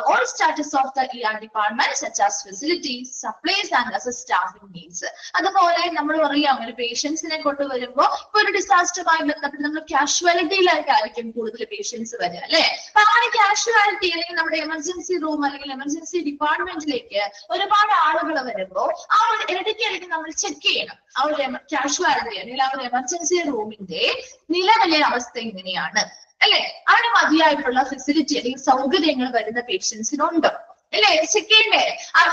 all status of the ER department such as facilities, supplies and assess staffing needs. അതുപോലെ നമ്മൾ പറയാം ഒരു പേഷ്യൻസിനെ കൊണ്ടുവരുമ്പോൾ ഇപ്പൊ ഒരു ഡിസാസ്റ്ററുമായി ബന്ധപ്പെട്ട് നമ്മൾ കാഷ്വാലിറ്റിയിലായിരിക്കും കൂടുതൽ പേഷ്യൻസ് വരിക അല്ലെ. അപ്പൊ ആ കാഷ്വാലിറ്റി അല്ലെങ്കിൽ നമ്മുടെ എമർജൻസി റൂം അല്ലെങ്കിൽ എമർജൻസി ഡിപ്പാർട്ട്മെന്റിലേക്ക് ഒരുപാട് ആളുകൾ വരുമ്പോൾ ആ ഒരു ഇടയ്ക്കിടയ്ക്ക് നമ്മൾ ചെക്ക് ചെയ്യണം ആ ഒരു കാഷ്വാലിറ്റി അല്ലെങ്കിൽ ആ ഒരു എമർജൻസി റൂമിന്റെ നിലവിലെ അവസ്ഥ എങ്ങനെയാണ് അല്ലെ, അവിടെ മതിയായിട്ടുള്ള ഫെസിലിറ്റി അല്ലെങ്കിൽ സൗകര്യങ്ങൾ വരുന്ന പേഷ്യൻസിനുണ്ടോ അല്ലെ, ചെക്ക് ചെയ്യണ്ടേ,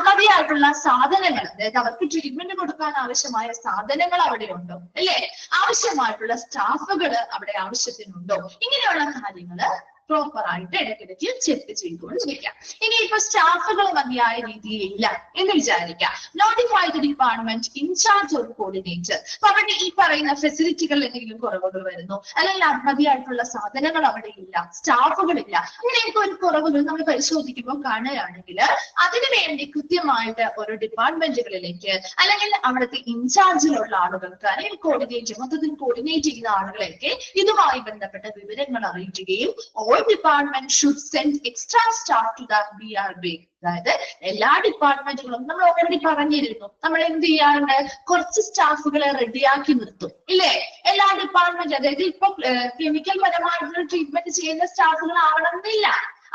മതിയായിട്ടുള്ള സാധനങ്ങൾ, അതായത് അവർക്ക് ട്രീറ്റ്മെന്റ് കൊടുക്കാൻ ആവശ്യമായ സാധനങ്ങൾ അവിടെ ഉണ്ടോ അല്ലെ, ആവശ്യമായിട്ടുള്ള സ്റ്റാഫുകൾ അവിടെ ആവശ്യത്തിനുണ്ടോ, ഇങ്ങനെയുള്ള കാര്യങ്ങള് പ്രോപ്പർ ആയിട്ട് ഇടയ്ക്കിടയ്ക്ക് ചെക്ക് ചെയ്തുകൊണ്ടിരിക്കാം. ഇനിയിപ്പോ സ്റ്റാഫുകൾ മതിയായ രീതിയിലില്ല എന്ന് വിചാരിക്കാം, notify the department incharge or coordinator. അപ്പൊ അവിടെ ഈ പറയുന്ന ഫെസിലിറ്റികൾ എന്തെങ്കിലും കുറവുകൾ വരുന്നു അല്ലെങ്കിൽ മതിയായിട്ടുള്ള സാധനങ്ങൾ അവിടെ ഇല്ല, സ്റ്റാഫുകളില്ല, ഇങ്ങനെയൊക്കെ ഒരു കുറവുകൾ നമ്മൾ പരിശോധിക്കുമ്പോൾ കാണുകയാണെങ്കിൽ അതിനു വേണ്ടി കൃത്യമായിട്ട് ഓരോ ഡിപ്പാർട്ട്മെന്റുകളിലേക്ക് അല്ലെങ്കിൽ അവിടുത്തെ ഇൻചാർജിലുള്ള ആളുകൾക്ക് അല്ലെങ്കിൽ കോർഡിനേറ്റ് മൊത്തത്തിൽ കോർഡിനേറ്റ് ചെയ്യുന്ന ആളുകളെയൊക്കെ ഇതുമായി ബന്ധപ്പെട്ട വിവരങ്ങൾ അറിയിക്കുകയും all departments should send extra staff to the BRB. അതായത് എല്ലാ ഡിപ്പാർട്ട്മെന്റുകളും നമ്മൾ ഓൾറെഡി പറഞ്ഞിരുന്നു, നമ്മൾ എന്ത് ചെയ്യാറുണ്ട്, കുറച്ച് സ്റ്റാഫുകളെ റെഡിയാക്കി നിർത്തും ഇല്ലേ എല്ലാ ഡിപ്പാർട്ട്മെന്റ്. അതായത് ഇപ്പൊ ക്ലിനിക്കൽ പരമായിട്ടുള്ള ട്രീറ്റ്മെന്റ് ചെയ്യുന്ന സ്റ്റാഫുകൾ ആവണമെന്നില്ല,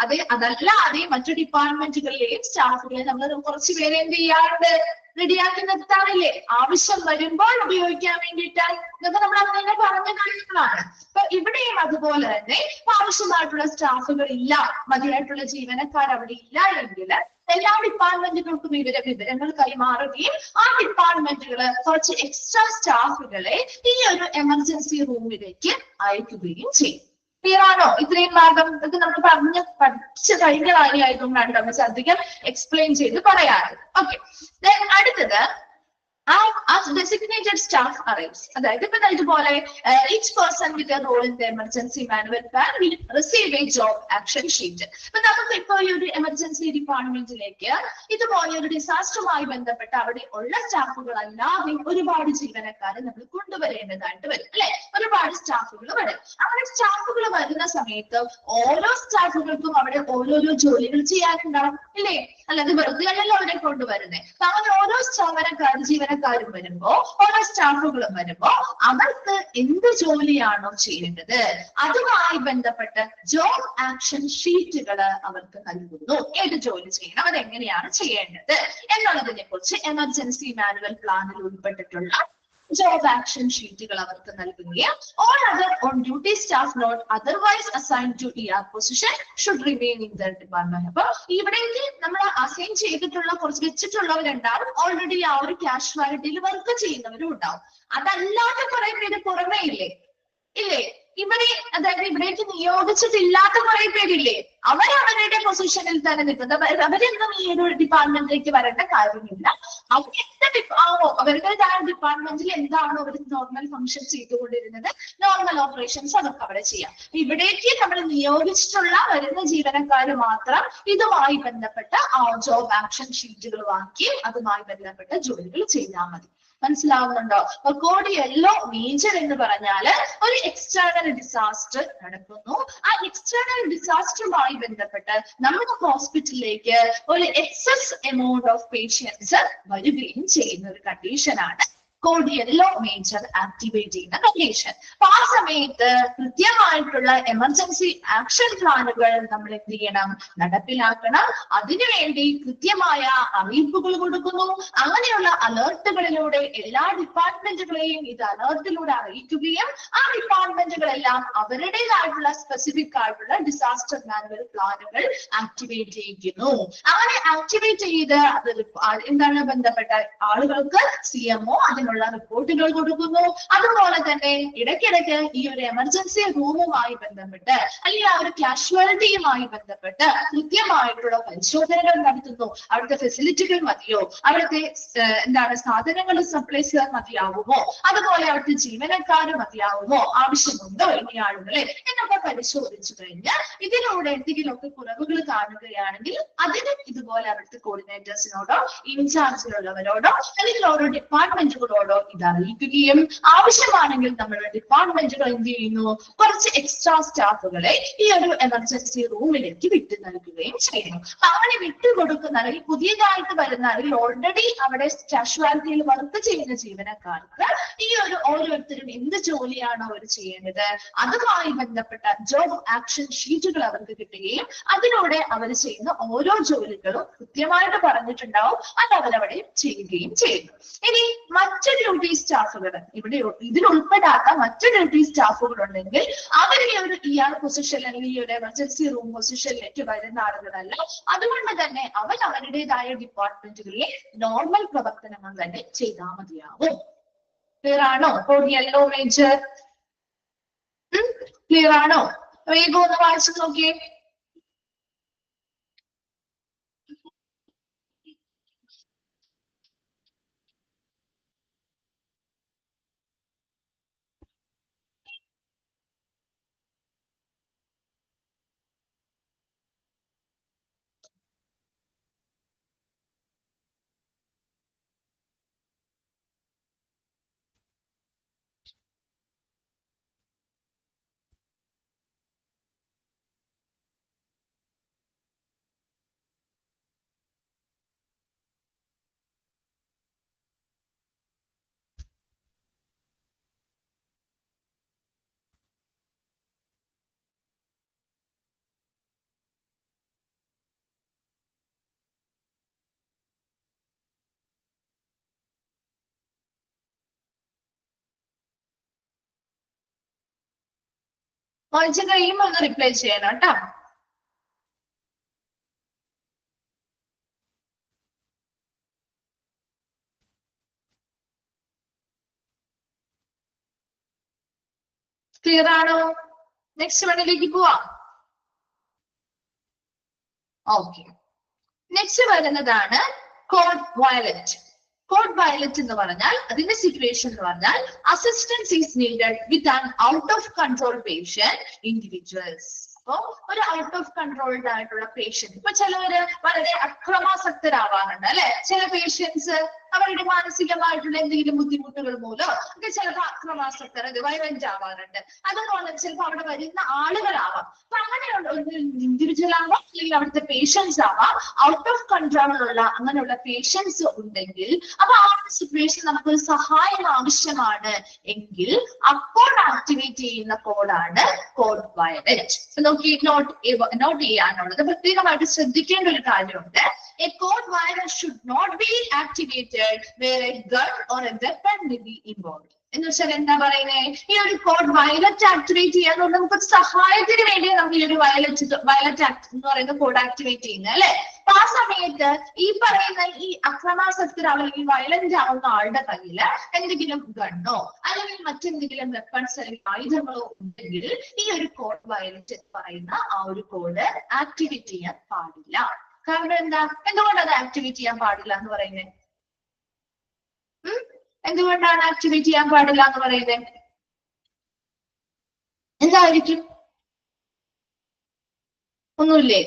അതല്ലാതെ മറ്റു ഡിപ്പാർട്ട്മെന്റുകളിലെയും സ്റ്റാഫുകളെ നമ്മൾ കുറച്ച് പേരെ എന്ത് ചെയ്യാറുണ്ട്, റെഡിയാക്കി നിർത്താറില്ലേ, ആവശ്യം വരുമ്പോൾ ഉപയോഗിക്കാൻ വേണ്ടിയിട്ട്. ഇതൊക്കെ നമ്മൾ അങ്ങനെ പറഞ്ഞ കാര്യങ്ങളാണ്. അപ്പൊ ഇവിടെയും അതുപോലെ തന്നെ ആവശ്യമായിട്ടുള്ള സ്റ്റാഫുകൾ ഇല്ല, മതിയായിട്ടുള്ള ജീവനക്കാർ അവിടെ ഇല്ല എങ്കിൽ എല്ലാ ഡിപ്പാർട്ട്മെന്റുകൾക്കും വിവരങ്ങൾ കൈമാറുകയും ആ ഡിപ്പാർട്ട്മെന്റുകള് കുറച്ച് എക്സ്ട്രാ സ്റ്റാഫുകളെ ഈ ഒരു എമർജൻസി റൂമിലേക്ക് അയക്കുകയും ചെയ്യും. ക്ലിയർ ആണോ? ഇത്രയും ഭാഗം ഇതൊക്കെ നമ്മൾ പഠിച്ച കഴിഞ്ഞ കാര്യമായതുകൊണ്ടാണ് നമ്മൾ അധികം എക്സ്പ്ലെയിൻ ചെയ്ത് പറയാറ്. ഓക്കെ, അടുത്തത് as designated staff arrives. അതായത് ഇപ്പൊ ഇതുപോലെ each person with a role in the emergency manual plan will receive a job action sheet. അപ്പൊ നമുക്ക് ഇപ്പൊ ഈ ഒരു എമർജൻസി ഡിപ്പാർട്ട്മെന്റിലേക്ക് ഇതുപോലെ ഒരു ഡിസാസ്റ്ററുമായി ബന്ധപ്പെട്ട് അവിടെ ഉള്ള സ്റ്റാഫുകൾ അല്ലാതെ ഒരുപാട് ജീവനക്കാരെ നമ്മൾ കൊണ്ടുവരേണ്ടതായിട്ട് വരും അല്ലെ, ഒരുപാട് സ്റ്റാഫുകൾ വരും. അങ്ങനെ സ്റ്റാഫുകൾ വരുന്ന സമയത്ത് ഓരോ സ്റ്റാഫുകൾക്കും അവിടെ ഓരോരോ ജോലികൾ ചെയ്യാനുണ്ടാവും ഇല്ലേ, അല്ലാതെ വെറുതെ അല്ലല്ലോ അവരെ കൊണ്ടുവരുന്നത്. അങ്ങനെ ഓരോ ജീവനക്കാരും വരുമ്പോ ഓരോ സ്റ്റാഫുകളും വരുമ്പോ അവർക്ക് എന്ത് ജോലിയാണോ ചെയ്യേണ്ടത് അതുമായി ബന്ധപ്പെട്ട ജോബ് ആക്ഷൻ ഷീറ്റുകൾ അവർക്ക് നൽകുന്നു. ഏത് ജോലി ചെയ്യണം, അതെങ്ങനെയാണ് ചെയ്യേണ്ടത് എന്നുള്ളതിനെ കുറിച്ച് എമർജൻസി മാനുവൽ പ്ലാനിൽ ഉൾപ്പെട്ടിട്ടുള്ള job action ഷീറ്റുകൾ അവർക്ക് നൽകുകയും all other on duty staff not otherwise assigned to ER position should remain in their department. അപ്പൊ ഇവിടേക്ക് നമ്മൾ അസൈൻ ചെയ്തിട്ടുള്ള കുറച്ച് വെച്ചിട്ടുള്ളവരുണ്ടാവും, ഓൾറെഡി ആ ഒരു കാഷ്വാലിറ്റിയിൽ വർക്ക് ചെയ്യുന്നവരും ഉണ്ടാവും. അതല്ലാതെ കുറെ പേര് പുറമേ ഇല്ലേ ഇവിടെ, അതായത് ഇവിടേക്ക് നിയോഗിച്ചിട്ടില്ലാത്ത കുറെ പേരില്ലേ, അവരവരുടെ പൊസിഷനിൽ തന്നെ നിൽക്കുന്നത്. അവരൊന്നും ഈ ഒരു ഡിപ്പാർട്ട്മെന്റിലേക്ക് വരേണ്ട കാര്യമില്ല. അവരുടെ ഡിപ്പാർട്ട്മെന്റിൽ എന്താണോ അവർ നോർമൽ ഫംഗ്ഷൻ ചെയ്തുകൊണ്ടിരുന്നത്, നോർമൽ ഓപ്പറേഷൻസ് അതൊക്കെ അവിടെ ചെയ്യാം. ഇവിടേക്ക് നമ്മൾ നിയോഗിച്ചിട്ടുള്ള വരുന്ന ജീവനക്കാർ മാത്രം ഇതുമായി ബന്ധപ്പെട്ട ആ ജോബ് ആക്ഷൻ ഷീറ്റുകൾ വാങ്ങി അതുമായി ബന്ധപ്പെട്ട ജോലികൾ ചെയ്താൽ മതി. മനസ്സിലാവുന്നുണ്ടോ? കോഡ് യെല്ലോ മേജർ എന്ന് പറഞ്ഞാല് ഒരു എക്സ്റ്റേണൽ ഡിസാസ്റ്റർ നടക്കുന്നു. ആ എക്സ്റ്റേണൽ ഡിസാസ്റ്ററുമായി ബന്ധപ്പെട്ട് നമ്മുടെ ഹോസ്പിറ്റലിലേക്ക് ഒരു എക്സസ് എമൗണ്ട് ഓഫ് പേഷ്യൻസ് വരികയും ചെയ്യുന്ന ഒരു കണ്ടീഷനാണ് കോഡ് യെല്ലോ മേജർ ആക്ടിവേറ്റ് ചെയ്യുന്ന കണ്ടീഷൻ. അപ്പൊ ആ സമയത്ത് കൃത്യമായിട്ടുള്ള എമർജൻസി ആക്ഷൻ പ്ലാനുകൾ നമ്മൾ എന്ത് ചെയ്യണം, നടപ്പിലാക്കണം. അതിനുവേണ്ടി കൃത്യമായ അറിയിപ്പുകൾ കൊടുക്കുന്നു. അങ്ങനെയുള്ള അലേർട്ടുകളിലൂടെ എല്ലാ ഡിപ്പാർട്ട്മെന്റുകളെയും ഇത് അലേർട്ടിലൂടെ അറിയിക്കുകയും ആ ഡിപ്പാർട്ട്മെന്റുകളെല്ലാം അവരുടേതായിട്ടുള്ള സ്പെസിഫിക് ആയിട്ടുള്ള ഡിസാസ്റ്റർ മാനുവൽ പ്ലാനുകൾ ആക്ടിവേറ്റ് ചെയ്യിക്കുന്നു. അങ്ങനെ ആക്ടിവേറ്റ് ചെയ്ത് അത് എന്താണ് ബന്ധപ്പെട്ട ആളുകൾക്ക് CMO അതിനുള്ള റിപ്പോർട്ടുകൾ കൊടുക്കുന്നു. അതുപോലെ തന്നെ ഇടയ്ക്കിടയ്ക്ക് ഈ ഒരു എമർജൻസി റൂമുമായി ബന്ധപ്പെട്ട് അല്ലെങ്കിൽ ആ ഒരു കാഷ്വാലിറ്റിയുമായി ബന്ധപ്പെട്ട് കൃത്യമായിട്ടുള്ള പരിശോധനകൾ നടത്തുന്നു. അവിടുത്തെ ഫെസിലിറ്റികൾ മതിയോ, അവിടുത്തെ എന്താണ് സാധനങ്ങൾ സപ്ലൈ ചെയ്യാൻ മതിയാവുമോ, അതുപോലെ അവിടുത്തെ ജീവനക്കാർ മതിയാവുമോ, ആവശ്യമുണ്ടോ ഇനി ആളുകളെ എന്നൊക്കെ പരിശോധിച്ചു കഴിഞ്ഞാൽ ഇതിലൂടെ എന്തെങ്കിലുമൊക്കെ കുറവുകൾ കാണുകയാണെങ്കിൽ അതിന് ഇതുപോലെ അവിടുത്തെ കോർഡിനേറ്റേഴ്സിനോടോ ഇൻചാർജിലുള്ളവരോടോ അല്ലെങ്കിൽ ഓരോ ഡിപ്പാർട്ട്മെന്റുകളോടോ ഇത് അറിയിക്കുകയും ആവശ്യമാണെങ്കിൽ നമ്മുടെ ഡിപ്പാർട്ട്മെന്റുകൾ എന്ത് ചെയ്യുന്നു, കുറച്ച് എക്സ്ട്രാ സ്റ്റാഫുകളെ ഈ ഒരു എമർജൻസി റൂമിലേക്ക് വിട്ടു നൽകുകയും ചെയ്യുന്നു. അങ്ങനെ വിട്ടുകൊടുക്കുന്ന അല്ലെങ്കിൽ പുതിയതായിട്ട് വരുന്ന അല്ലെങ്കിൽ ഓൾറെഡി അവിടെ കാഷ്വാലിറ്റിയിൽ വർക്ക് ചെയ്യുന്ന ജീവനക്കാർക്ക് ഈ ഒരു ഓരോരുത്തരും എന്ത് ജോലിയാണോ അവർ ചെയ്യേണ്ടത് അതുമായി ബന്ധപ്പെട്ട ജോബ് ആക്ഷൻ ഷീറ്റുകൾ അവർക്ക് കിട്ടുകയും അതിലൂടെ അവർ ചെയ്യുന്ന ഓരോ ജോലികളും കൃത്യമായിട്ട് പറഞ്ഞിട്ടുണ്ടാവും, അത് അവരവിടെ ചെയ്യുകയും ചെയ്യുന്നു. ഇനി മറ്റ് ഡ്യൂട്ടി സ്റ്റാഫുകൾ ഇവിടെ ഇതിൽ ഉൾപ്പെടാത്ത മറ്റ് ഡ്യൂട്ടി സ്റ്റാഫുകൾ ഉണ്ടെങ്കിൽ അവർ ഈ ഒരു പൊസിഷൻ അല്ലെങ്കിൽ ഈ ഒരു എമർജൻസി റൂം പൊസിഷനിലേക്ക് വരുന്ന ആളുകളല്ല. അതുകൊണ്ട് തന്നെ അവർ അവരുടേതായ ഡിപ്പാർട്ട്മെന്റുകളിലെ നോർമൽ പ്രവർത്തനങ്ങൾ തന്നെ ചെയ്താൽ മതിയാവും. ക്ലിയർ ആണോ? കോഡ് യെല്ലോ മേജർ ക്ലിയർ ആണോ? വേഗം ഒന്ന് വായിച്ചു നോക്കിയേ. വായിച്ചു കഴിയുമ്പോൾ ഒന്ന് റിപ്ലൈ ചെയ്യണം കേട്ടോ. ക്ലിയർ ആണോ? നെക്സ്റ്റ് വണ്ണിലേക്ക് പോവാം. ഓക്കെ, നെക്സ്റ്റ് വരുന്നതാണ് കോഡ് വയലറ്റ്. കോഡ് വയലറ്റ് എന്ന് പറഞ്ഞാൽ അതിന്റെ സിറ്റുവേഷൻ എന്ന് പറഞ്ഞാൽ assistance is needed with an out of control patient individuals. അപ്പൊ ഒരു ഔട്ട് ഓഫ് കൺട്രോൾഡ് ആയിട്ടുള്ള പേഷ്യന്റ്, ഇപ്പൊ ചിലവര് വളരെ അക്രമാസക്തരാവാറുണ്ട് അല്ലെ. ചില പേഷ്യൻസ് അവരുടെ മാനസികമായിട്ടുള്ള എന്തെങ്കിലും ബുദ്ധിമുട്ടുകൾ മൂലം ഒക്കെ ചിലപ്പോൾ അക്രമാസക്തർ വയലന്റ് ആവാറുണ്ട്. അതുപോലെ ചിലപ്പോൾ അവിടെ വരുന്ന ആളുകളാവാം. അപ്പൊ അങ്ങനെയുള്ള ഒരു ഇൻഡിവിജ്വൽ ആവാം അല്ലെങ്കിൽ അവിടുത്തെ പേഷ്യൻസ് ആവാം. ഔട്ട് ഓഫ് കൺട്രോളിലുള്ള അങ്ങനെയുള്ള പേഷ്യൻസ് ഉണ്ടെങ്കിൽ അപ്പൊ ആ ഒരു സിറ്റുവേഷൻ നമുക്കൊരു സഹായം ആവശ്യമാണ് എങ്കിൽ അപ്പോൾ ആക്ടിവേറ്റ് ചെയ്യുന്ന കോഡാണ് കോഡ് വയലറ്റ്. നോക്കി നോട്ട് ചെയ്യാനുള്ളത് പ്രത്യേകമായിട്ട് ശ്രദ്ധിക്കേണ്ട ഒരു കാര്യമുണ്ട്. A code violence should not be activated where a gun or a weapon may be involved. എന്ന് വെച്ചാൽ എന്താ പറയുന്നത്, ഈ ഒരു കോഡ് വയലറ്റ് ആക്ടിവേറ്റ് ചെയ്യാന്നുകൊണ്ട് നമുക്ക് സഹായത്തിന് വേണ്ടി നമ്മൾ ഈ ഒരു വയലറ്റ് ആക്ട് എന്ന് പറയുന്ന കോഡ് ആക്ടിവേറ്റ് ചെയ്യുന്നത് അല്ലെ. അപ്പൊ ആ സമയത്ത് ഈ പറയുന്ന ഈ അക്രമാസക്തർ അല്ലെങ്കിൽ വയലന്റ് ആവുന്ന ആളുടെ കയ്യിൽ എന്തെങ്കിലും ഗണ്ണോ അല്ലെങ്കിൽ മറ്റെന്തെങ്കിലും വെപ്പൺസ് അല്ലെങ്കിൽ ആയുധങ്ങളോ ഉണ്ടെങ്കിൽ ഈ ഒരു കോഡ് വയലറ്റ് എന്ന് പറയുന്ന ആ ഒരു കോഡ് ആക്ടിവേറ്റ് ചെയ്യാൻ പാടില്ല. കാരണം എന്താ, എന്തുകൊണ്ട് അത് ആക്ടിവേറ്റ് ചെയ്യാൻ പാടില്ല എന്ന് പറയുന്നത്? എന്തുകൊണ്ടാണ് ആക്ടിവേറ്റ് ചെയ്യാൻ പാടില്ല എന്ന് പറയുന്നത്? എന്തായിരിക്കും? ഒന്നുമില്ലേ?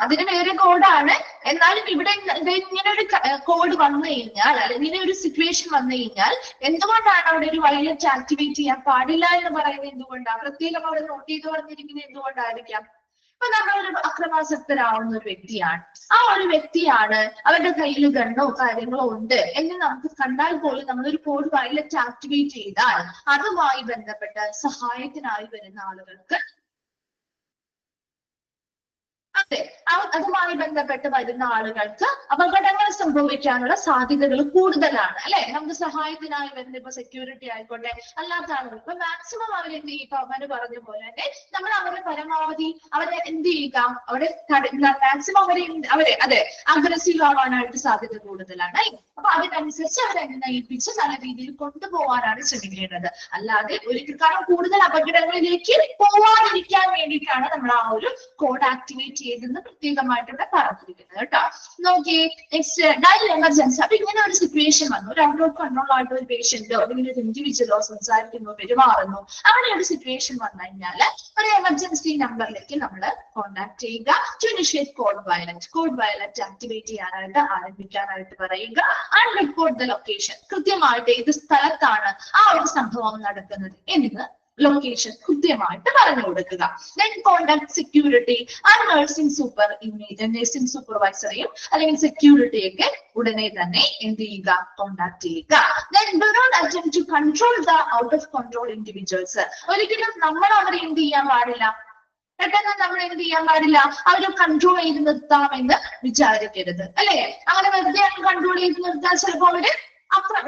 അതിന് വേറെ കോഡാണ്. എന്നാലും ഇവിടെ ഇങ്ങനെ ഒരു കോഡ് വന്നു കഴിഞ്ഞാൽ അല്ലെങ്കിൽ ഇങ്ങനെ ഒരു സിറ്റുവേഷൻ വന്നു കഴിഞ്ഞാൽ എന്തുകൊണ്ടാണ് അവിടെ ഒരു വയലറ്റ് ആക്ടിവേറ്റ് ചെയ്യാൻ പാടില്ല എന്ന് പറയുന്നത്? എന്തുകൊണ്ടാണ് പ്രത്യേകം അവിടെ നോട്ട് ചെയ്ത് പറഞ്ഞിരിക്കുന്നത്? എന്തുകൊണ്ടായിരിക്കാം? ഇപ്പൊ നമ്മളൊരു അക്രമാസക്തരാവുന്ന ഒരു വ്യക്തിയാണ്. ആ ഒരു വ്യക്തിയാണ്, അവരുടെ കയ്യിൽ ഗണ്ണോ കാര്യങ്ങളോ ഉണ്ട് എന്ന് നമുക്ക് കണ്ടാൽ പോലും നമ്മളൊരു കോഡ് വയലറ്റ് ആക്ടിവേറ്റ് ചെയ്താൽ അതുമായി ബന്ധപ്പെട്ട് സഹായത്തിനായി വരുന്ന ആളുകൾക്ക് അതെ അതുമായി ബന്ധപ്പെട്ട് വരുന്ന ആളുകൾക്ക് അപകടങ്ങൾ സംഭവിക്കാനുള്ള സാധ്യതകൾ കൂടുതലാണ് അല്ലെ. നമുക്ക് സഹായത്തിനായി വരുന്ന ഇപ്പൊ സെക്യൂരിറ്റി ആയിക്കോട്ടെ, അല്ലാത്ത ആളുകൾ ഇപ്പൊ മാക്സിമം അവരെന്ത് ചെയ്യുക, അവര് പറഞ്ഞ പോലെ തന്നെ നമ്മൾ അവരെ പരമാവധി അവരെ എന്ത് ചെയ്യുക, അവരെ മാക്സിമം അവരെ അതെ അഗ്രസീവ് ആവാനായിട്ട് സാധ്യത കൂടുതലാണ് അല്ലെ. അപ്പൊ അതിനനുസരിച്ച് അവരെ നയിപ്പിച്ച് നല്ല രീതിയിൽ കൊണ്ടുപോകാനാണ് ശ്രമിക്കേണ്ടത്. അല്ലാതെ ഒരിക്കൽ കാരണം കൂടുതൽ അപകടങ്ങളിലേക്ക് പോവാതിരിക്കാൻ വേണ്ടിയിട്ടാണ് നമ്മൾ ആ ഒരു കോഡ് ആക്ടിവേറ്റ് ചെയ്തെന്ന് പ്രത്യേകമായിട്ട് ഇവിടെ പറഞ്ഞിരിക്കുന്നത് കേട്ടോ. നോക്കിയേ നെക്സ്റ്റ് ഡയൽ എമർജൻസി. അപ്പൊ ഇങ്ങനെ ഒരു സിറ്റുവേഷൻ വന്നു, ഒരു ഔട്ട് ഓഫ് കൺട്രോൾ ആയിട്ട് ഒരു പേഷ്യന്റോ അല്ലെങ്കിൽ ഒരു ഇൻഡിവിജ്വലോ സംസാരിക്കുന്നു, പെരുമാറുന്നു, അങ്ങനെ ഒരു സിറ്റുവേഷൻ വന്നു കഴിഞ്ഞാൽ ഒരു എമർജൻസി നമ്പറിലേക്ക് നമ്മൾ കോൺടാക്ട് ചെയ്യുക. To initiate code violet activate ചെയ്യാനായിട്ട് ആരംഭിക്കാനായിട്ട് പറയുക. And report the location. കൃത്യമായിട്ട് ഏത് സ്ഥലത്താണ് ആ ഒരു സംഭവം നടക്കുന്നത് എന്ന് ലൊക്കേഷൻ കൃത്യമായിട്ട് പറഞ്ഞു കൊടുക്കുക. Then contact security and nursing സൂപ്പർവൈസറെയും അല്ലെങ്കിൽ സെക്യൂരിറ്റിയൊക്കെ ഉടനെ തന്നെ എന്ത് ചെയ്യുക, കോണ്ടാക്ട് ചെയ്യുക. Then do not attempt to control the out of control individuals. ഒരിക്കലും നമ്മൾ അവരെ എന്ത് ചെയ്യാൻ പാടില്ല, പെട്ടെന്ന് നമ്മൾ എന്ത് ചെയ്യാൻ പാടില്ല, അവരെ കൺട്രോൾ ചെയ്ത് നിർത്താമെന്ന് വിചാരിക്കരുത് അല്ലെ. അങ്ങനെ വെറുതെ കൺട്രോൾ ചെയ്ത് നിർത്താൻ ചിലപ്പോൾ അവര്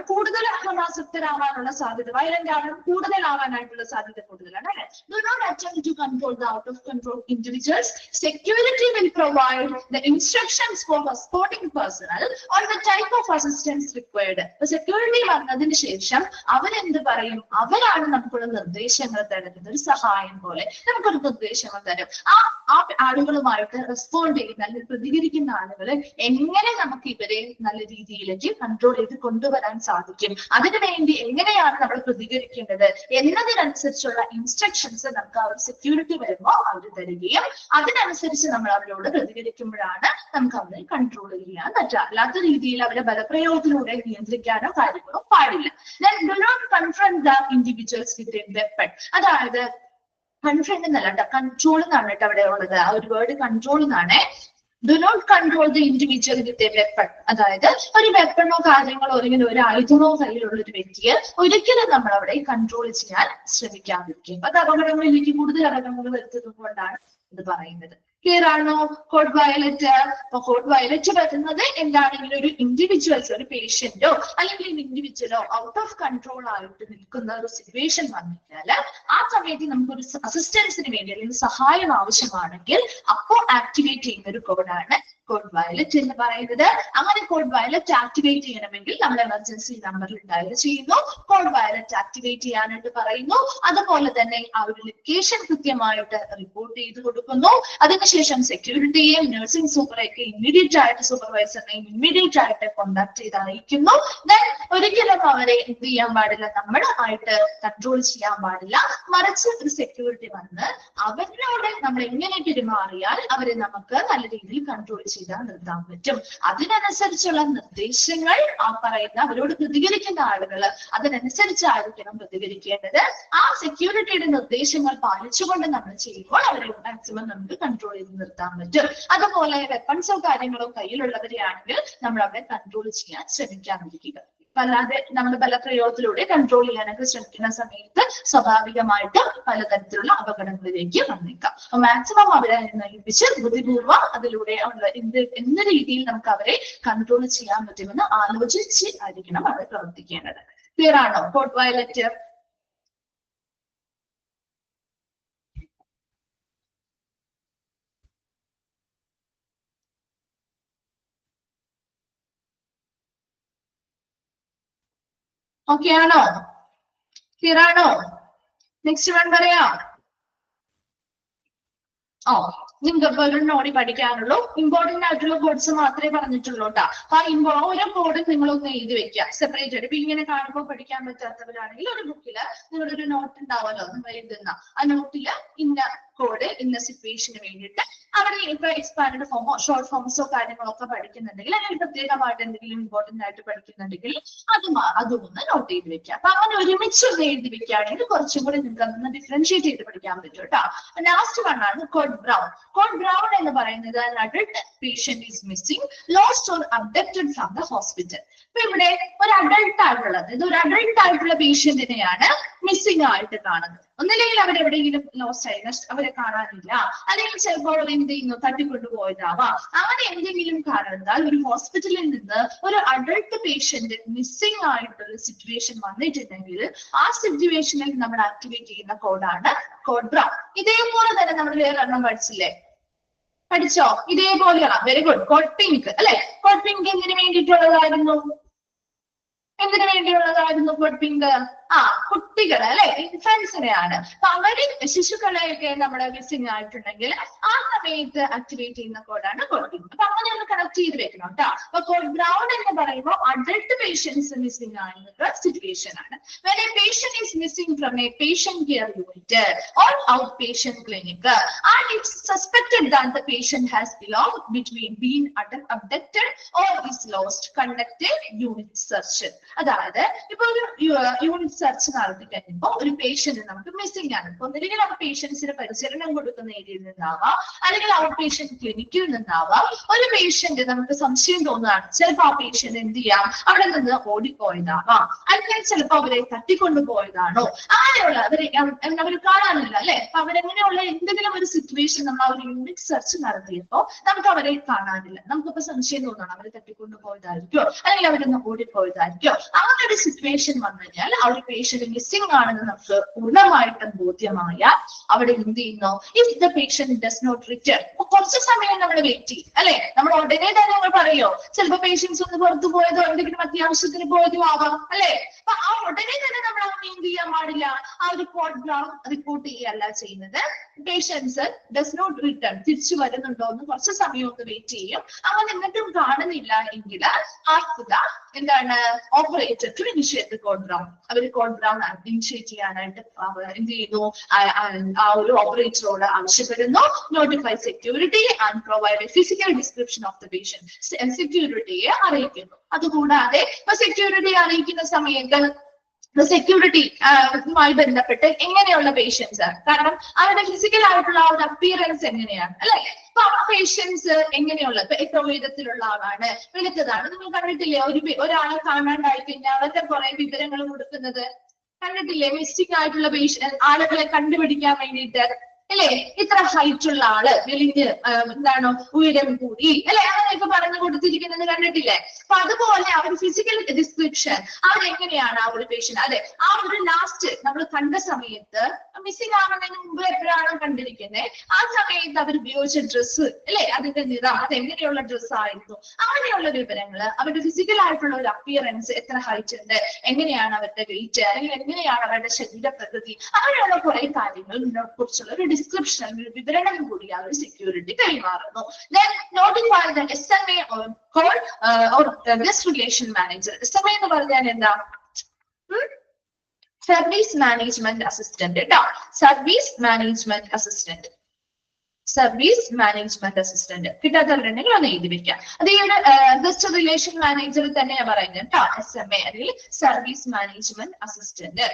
കൂടുതൽ അക്രമാസക്തരാവാനുള്ള സാധ്യത, വയലന്റ് ആണ് കൂടുതലാവാനായിട്ടുള്ള സാധ്യത കൂടുതലാണ് അല്ലെ. Do not attempt to control the out of control individuals. Security will provide the instructions for the supporting personnel on the type of assistance required. Security വന്നതിന് ശേഷം അവരെന്ത് പറയും, അവരാണ് നമുക്കുള്ള നിർദ്ദേശങ്ങൾ തരുന്നത്. ഒരു സഹായം പോലെ നമുക്കൊരു നിർദ്ദേശങ്ങൾ തരും. ആ ആളുകളുമായിട്ട് റെസ്പോണ്ട് ചെയ്യുന്ന അല്ലെങ്കിൽ പ്രതികരിക്കുന്ന ആളുകളെ എങ്ങനെ നമുക്ക് ഇവരെ നല്ല രീതിയിലേക്ക് കൺട്രോൾ ചെയ്ത് കൊണ്ടുവരാൻ സാധിക്കും, അതിനുവേണ്ടി എങ്ങനെയാണ് നമ്മൾ പ്രതികരിക്കേണ്ടത് എന്നതിനനുസരിച്ചുള്ള ഇൻസ്ട്രക്ഷൻസ് നമുക്ക് അവർ സെക്യൂരിറ്റി വരുമ്പോൾ അവർ തരികയും അതിനനുസരിച്ച് നമ്മൾ അവരോട് പ്രതികരിക്കുമ്പോഴാണ് നമുക്ക് അവരെ കൺട്രോൾ ചെയ്യാൻ പറ്റുക. അല്ലാത്ത രീതിയിൽ അവരെ ബലപ്രയോഗത്തിലൂടെ നിയന്ത്രിക്കാനോ കാര്യങ്ങളോ പാടില്ല. Then do not confront the individuals with a weapon. അതായത് കൺഫ്രണ്ട് എന്നല്ല കേട്ടോ, കൺട്രോൾ എന്നാണ് കേട്ടോ അവിടെ ഉള്ളത്. ആ ഒരു വേർഡ് കൺട്രോൾ എന്നാണ്. Do not control the individual with a weapon. അതായത് ഒരു വെപ്പണോ കാര്യങ്ങളോ അല്ലെങ്കിൽ ഒരു ആയുധമോ കയ്യിലുള്ള ഒരു വ്യക്തിയെ ഒരിക്കലും നമ്മൾ അവിടെ കൺട്രോൾ ചെയ്യാൻ ശ്രമിക്കാതിരിക്കും. അത് അപകടങ്ങളിലേക്ക് കൂടുതൽ അപകടങ്ങൾ വരുത്തുന്നത് കൊണ്ടാണ് ഇത് പറയുന്നത്. ക്ലിയർ ആണോ? Code violet. അപ്പൊ കോഡ് വയലറ്റ് വരുന്നത് എന്താണെങ്കിലും ഒരു ഇൻഡിവിജ്വൽസ്, ഒരു പേഷ്യന്റോ അല്ലെങ്കിൽ ഒരു ഇൻഡിവിജ്വലോ ഔട്ട് ഓഫ് കൺട്രോൾ ആയിട്ട് നിൽക്കുന്ന ഒരു സിറ്റുവേഷൻ വന്നു കഴിഞ്ഞാല് ആ സമയത്ത് നമുക്കൊരു അസിസ്റ്റൻസിന് വേണ്ടി അല്ലെങ്കിൽ സഹായം ആവശ്യമാണെങ്കിൽ അപ്പോൾ ആക്ടിവേറ്റ് ചെയ്യുന്ന ഒരു കോഡാണ് കോഡ് വയലറ്റ് എന്ന് പറയുന്നത്. അങ്ങനെ കോഡ് വയലറ്റ് ആക്ടിവേറ്റ് ചെയ്യണമെങ്കിൽ നമ്മൾ എമർജൻസി നമ്പറിൽ ഡയൽ ചെയ്യുന്നു, കോഡ് വയലറ്റ് ആക്ടിവേറ്റ് ചെയ്യാനായിട്ട് പറയുന്നു. അതുപോലെ തന്നെ ആ ഒരു ലൊക്കേഷൻ കൃത്യമായിട്ട് റിപ്പോർട്ട് ചെയ്ത് കൊടുക്കുന്നു. അതിനുശേഷം സെക്യൂരിറ്റിയെയും നഴ്സിംഗ് സൂപ്പറൊക്കെ ഇമ്മീഡിയറ്റ് ആയിട്ട് സൂപ്പർവൈസറിനെയും ഇമ്മീഡിയറ്റ് ആയിട്ട് കോണ്ടാക്ട് ചെയ്ത് അറിയിക്കുന്നു. ദെൻ ഒരിക്കലും അവരെ എന്ത് ചെയ്യാൻ പാടില്ല, നമ്മളായിട്ട് കൺട്രോൾ ചെയ്യാൻ പാടില്ല. മറിച്ച് ഒരു സെക്യൂരിറ്റി വന്ന് അവരോട് നമ്മൾ എങ്ങനെ പെരുമാറിയാൽ അവരെ നമുക്ക് നല്ല രീതിയിൽ കൺട്രോൾ ചെയ്താൽ നിർത്താൻ പറ്റും. അതിനനുസരിച്ചുള്ള നിർദ്ദേശങ്ങൾ ആ പറയുന്ന അവരോട് പ്രതികരിക്കുന്ന ആളുകൾ അതിനനുസരിച്ചായിരിക്കണം പ്രതികരിക്കേണ്ടത്. ആ സെക്യൂരിറ്റിയുടെ നിർദ്ദേശങ്ങൾ പാലിച്ചുകൊണ്ട് നമ്മൾ ചെയ്യുമ്പോൾ അവരെ മാക്സിമം നമുക്ക് കൺട്രോൾ ചെയ്ത് നിർത്താൻ പറ്റും. അതുപോലെ വെപ്പൺസോ കാര്യങ്ങളോ കയ്യിലുള്ളവരെയാണെങ്കിൽ നമ്മൾ അവരെ കൺട്രോൾ ചെയ്യാൻ ശ്രമിക്കാതിരിക്കുക. അല്ലാതെ നമ്മൾ ബലപ്രയോഗത്തിലൂടെ കൺട്രോൾ ചെയ്യാനൊക്കെ ശ്രമിക്കുന്ന സമയത്ത് സ്വാഭാവികമായിട്ട് പലതരത്തിലുള്ള അപകടങ്ങളിലേക്ക് വന്നേക്കാം. മാക്സിമം അവരെ നയിപ്പിച്ച് ബുദ്ധിപൂർവ്വം അതിലൂടെ എന്ത് രീതിയിൽ നമുക്ക് അവരെ കൺട്രോൾ ചെയ്യാൻ പറ്റുമെന്ന് ആലോചിച്ച് ആയിരിക്കണം അവർ പ്രവർത്തിക്കേണ്ടത്. ക്ലിയർ ആണോ? Code violet. ഓക്കെ ആണോ? ക്ലിയർ ആണോ? നെക്സ്റ്റ് വൺ പറയാം. നിങ്ങൾക്ക് ഇപ്പൊ ഒരു നോടി പഠിക്കാനുള്ളൂ. ഇമ്പോർട്ടന്റ് ആയിട്ടുള്ള കോഡ്സ് മാത്രമേ പറഞ്ഞിട്ടുള്ളൂ കേട്ടോ. അപ്പൊ ഓരോ കോഡും നിങ്ങളൊന്ന് എഴുതി വെക്കുക സെപ്പറേറ്റ് ആയിട്ട്. ഇപ്പൊ ഇങ്ങനെ കാണുമ്പോൾ പഠിക്കാൻ പറ്റാത്തവരാണെങ്കിൽ ഒരു ബുക്കില് നിങ്ങളുടെ ഒരു നോട്ട് ഉണ്ടാവുമല്ലോ, നിങ്ങൾ എഴുതുന്ന ആ നോട്ടില് ഇന്ന കോഡ് ഇന്ന സിറ്റുവേഷന് വേണ്ടിയിട്ട് അവിടെ ഇപ്പൊ എക്സ്പാൻഡ് ഫോമോ ഷോർട്ട് ഫോംസോ കാര്യങ്ങളൊക്കെ പഠിക്കുന്നുണ്ടെങ്കിൽ അല്ലെങ്കിൽ പ്രത്യേകമായിട്ട് എന്തെങ്കിലും ഇമ്പോർട്ടന്റ് ആയിട്ട് പഠിക്കുന്നുണ്ടെങ്കിൽ അതൊന്ന് നോട്ട് ചെയ്ത് വെക്കുക. അപ്പൊ അങ്ങനെ ഒരുമിച്ച് ഒന്ന് എഴുതി വെക്കുകയാണെങ്കിൽ കുറച്ചും കൂടി നിങ്ങൾക്ക് അതൊന്ന് ഡിഫറൻഷിയേറ്റ് ചെയ്ത് പഠിക്കാൻ പറ്റും കേട്ടോ. ലാസ്റ്റ് വൺ ആണ് കോഡ് ബ്രൗൺ. കോഡ് ബ്രൗൺ എന്ന് പറയുന്നത് an adult patient is missing, lost or abducted from the hospital. അപ്പൊ ഇവിടെ ഒരു അഡൾട്ട് ആയിട്ടുള്ളത്, ഇത് ഒരു അഡൾട്ട് ആയിട്ടുള്ള പേഷ്യന്റിനെയാണ് മിസ്സിംഗ് ആയിട്ട് കാണുന്നത്. ഒന്നില്ലെങ്കിൽ അവരെവിടെയെങ്കിലും ലോസ്റ്റ് ആയി, അവരെ കാണാനില്ല, അല്ലെങ്കിൽ ചിലപ്പോൾ അവർ എന്ത് ചെയ്യുന്നു, തട്ടിക്കൊണ്ടുപോയതാവാം. അങ്ങനെ എന്തെങ്കിലും കാരണത്താൽ ഒരു ഹോസ്പിറ്റലിൽ നിന്ന് ഒരു അഡൾട്ട് പേഷ്യന്റ് മിസ്സിംഗ് ആയിട്ടുള്ള സിറ്റുവേഷൻ വന്നിട്ടുണ്ടെങ്കിൽ ആ സിറ്റുവേഷനിൽ നമ്മൾ ആക്ടിവേറ്റ് ചെയ്യുന്ന കോഡാണ് കോഡ് ബ്രൗൺ. ഇതേപോലെ തന്നെ നമ്മൾ വേറെ എണ്ണം പഠിച്ചില്ലേ, പഠിച്ചോ? ഇതേപോലെയാണ്. Very good. കോഡ് പിങ്ക് അല്ലെ? കോഡ് പിങ്ക് എന്തിനു വേണ്ടിയിട്ടുള്ളതായിരുന്നു? എന്തിനു വേണ്ടിയുള്ളതായിരുന്നു കോഡ് പിങ്ക്? കുട്ടികള് അല്ലെ, ഇൻഫൻസിനെയാണ്. അപ്പൊ അവര് ശിശുക്കളെയൊക്കെ നമ്മുടെ മിസ്സിംഗ് ആയിട്ടുണ്ടെങ്കിൽ ആ സമയത്ത് ആക്ടിവേറ്റ് ചെയ്യുന്ന കോഡാണ് കോഡ് പിങ്ക്. അപ്പൊ അങ്ങനെ ഒന്ന് കണക്ട് ചെയ്ത് വെക്കണം കേട്ടോ. അപ്പൊ കോഡ് ബ്രൗൺ എന്ന് പറയുമ്പോൾ അഡൾട്ട് പേഷ്യൻസ് മിസ്സിംഗ് ആയിട്ടുള്ള സിറ്റുവേഷൻ ആണ്. When a patient is missing from a patient care unit or outpatient clinic and it's suspected that the patient has belonged between being abducted or is lost, conduct a unit search. അതായത് ഇപ്പൊ ഒരു unit search നടത്തി കഴിയുമ്പോൾ ഒരു patient നമുക്ക് missing ആണ്. ഇപ്പൊ ഒന്നില്ലെങ്കിൽ ആ പേഷ്യൻസിന് പരിചരണം കൊടുക്കുന്ന ഏരിയയിൽ നിന്നാവാം, അല്ലെങ്കിൽ ഔട്ട് പേഷ്യന്റ് ക്ലിനിക്കിൽ നിന്നാവാം. ഒരു പേഷ്യന്റ് നമുക്ക് സംശയം തോന്നുകയാണ്, ചിലപ്പോൾ ആ പേഷ്യന്റ് എന്ത് ചെയ്യാം, അവിടെ നിന്ന് ഓടിപ്പോയതാവാം, അല്ലെങ്കിൽ ചിലപ്പോൾ അവരെ തട്ടിക്കൊണ്ടുപോയതാണോ, അങ്ങനെയുള്ള അവർ കാണാനില്ല അല്ലെ. അപ്പൊ അവരെങ്ങനെയുള്ള എന്തെങ്കിലും ഒരു സിറ്റുവേഷൻ നമ്മൾ ആ ഒരു യൂണിറ്റ് സെർച്ച് നടത്തിയപ്പോ നമുക്ക് അവരെ കാണാനില്ല, നമുക്കിപ്പോ സംശയം തോന്നണം അവരെ തട്ടിക്കൊണ്ടുപോയതായിരിക്കോ, അല്ലെങ്കിൽ അവരൊന്ന് ഓടിപ്പോയതായിരിക്കോ. അങ്ങനെ ഒരു സിറ്റുവേഷൻ വന്നു കഴിഞ്ഞാൽ ആ ഒരു പേഷ്യന്റ് മിസ്സിംഗ് ആണെന്ന് നമുക്ക് പൂർണ്ണമായിട്ടും ബോധ്യമായാൽ അവിടെ എന്ത് ചെയ്യുന്നു, if the patient does not return, കുറച്ച് സമയം നമ്മൾ വെയിറ്റ് ചെയ്യും അല്ലെ. നമ്മൾ ഉടനെ തന്നെ നമ്മൾ പറയോ, ചിലപ്പോൾ പേഷ്യൻസ് ഒന്ന് പുറത്തു പോയതോ എന്തെങ്കിലും അത്യാവശ്യത്തിന് പോയതോ ആവാം അല്ലെ. അപ്പൊ ആ ഉടനെ തന്നെ നമ്മൾ അങ്ങനെ എന്ത് ചെയ്യാൻ പാടില്ല, ആ ഒരു കോഡ് ബ്രൗൺ റിപ്പോർട്ട് ചെയ്യല്ല ചെയ്യുന്നത്. പേഷ്യൻസ് ഡസ് നോട്ട് റിട്ടേൺ, തിരിച്ചു വരുന്നുണ്ടോ എന്ന് കുറച്ച് സമയം ഒന്ന് വെയിറ്റ് ചെയ്യും. അങ്ങനെ എന്നിട്ടും കാണുന്നില്ല എങ്കിൽ ആർക്കുക എന്താണ്, operator to initiate code brown. അവർ കോഡ് ബ്രൗൺ ഇനിഷ്യേറ്റ് ചെയ്യാനായിട്ട് എന്ത് ചെയ്യുന്നു, ആ ഒരു ഓപ്പറേറ്ററോട് ആവശ്യപ്പെടുന്നു. Notify security and provide a physical description of the patient. സെക്യൂരിറ്റിയെ അറിയിക്കുന്നു. അതുകൂടാതെ ഇപ്പൊ സെക്യൂരിറ്റി അറിയിക്കുന്ന സമയത്ത് സെക്യൂരിറ്റിയുമായി ബന്ധപ്പെട്ട് എങ്ങനെയുള്ള പേഷ്യൻസ്, കാരണം അവരുടെ ഫിസിക്കൽ ആയിട്ടുള്ള ആ ഒരു അപ്പിയറൻസ് എങ്ങനെയാണ് അല്ലെ. അപ്പൊ ആ പേഷ്യൻസ് എങ്ങനെയുള്ള, ഇപ്പൊ എത്ര ഉയരത്തിലുള്ള ആളാണ്, വെളുത്തതാണ്, നിങ്ങൾ കണ്ടിട്ടില്ലേ ഒരാളെ കാണാണ്ടായി കഴിഞ്ഞാൽ അവരുടെ കുറെ വിവരങ്ങൾ കൊടുക്കുന്നത് കണ്ടിട്ടില്ലേ? മിസ്സിംഗ് ആയിട്ടുള്ള ആളുകളെ കണ്ടുപിടിക്കാൻ വേണ്ടിയിട്ട് അല്ലെ, ഇത്ര ഹൈറ്റ് ഉള്ള ആള്, വെളിഞ്ഞ് എന്താണ് ഉയരം കൂടി അല്ലെ, അങ്ങനെയൊക്കെ പറഞ്ഞു കൊടുത്തിരിക്കുന്നത് കണ്ടിട്ടില്ലേ? അപ്പൊ അതുപോലെ ആ ഒരു ഫിസിക്കൽ ഡിസ്ക്രിപ്ഷൻ അവരെങ്ങനെയാണ് ആ ഒരു പേഷ്യന്റ്, അതെ ആ ഒരു ലാസ്റ്റ് നമ്മൾ കണ്ട സമയത്ത് മിസ്സിംഗ് ആവുന്നതിന് മുമ്പ് എപ്പോഴാണോ കണ്ടിരിക്കുന്നത് ആ സമയത്ത് അവർ ഉപയോഗിച്ച ഡ്രസ്സ് അല്ലെ, അതിന്റെ നിറം, അത് എങ്ങനെയുള്ള ഡ്രസ്സ് ആയിരുന്നു, അങ്ങനെയുള്ള വിവരങ്ങള്, അവരുടെ ഫിസിക്കൽ ആയിട്ടുള്ള ഒരു അപ്പിയറൻസ്, എത്ര ഹൈറ്റ് ഉണ്ട്, എങ്ങനെയാണ് അവരുടെ വെയിറ്റ്, അല്ലെങ്കിൽ എങ്ങനെയാണ് അവരുടെ ശരീരപ്രകൃതി, അങ്ങനെയുള്ള കുറെ കാര്യങ്ങളെ കുറിച്ചുള്ള ഒരു ഡിസ്ക്രിപ്ഷൻ, ഒരു വിവരണം കൂടി ആ ഒരു സെക്യൂരിറ്റി കൈമാറുന്നു. Then notify the SMA or call or guest relation manager. SMA എന്ന് പറഞ്ഞാൽ എന്താ? സർവീസ് മാനേജ്മെന്റ് അസിസ്റ്റന്റ് കേട്ടോ. Service management assistant, service management assistant കിട്ടാത്തവരുണ്ടെങ്കിൽ ഒന്ന് എഴുതി വെക്കാം. അത് ഈ ഒരു ഗസ്റ്റ് റിലേഷൻ മാനേജർ തന്നെയാണ് പറയുന്നത് കേട്ടോ, SMA അല്ലെങ്കിൽ സർവീസ് മാനേജ്മെന്റ് അസിസ്റ്റന്റ്.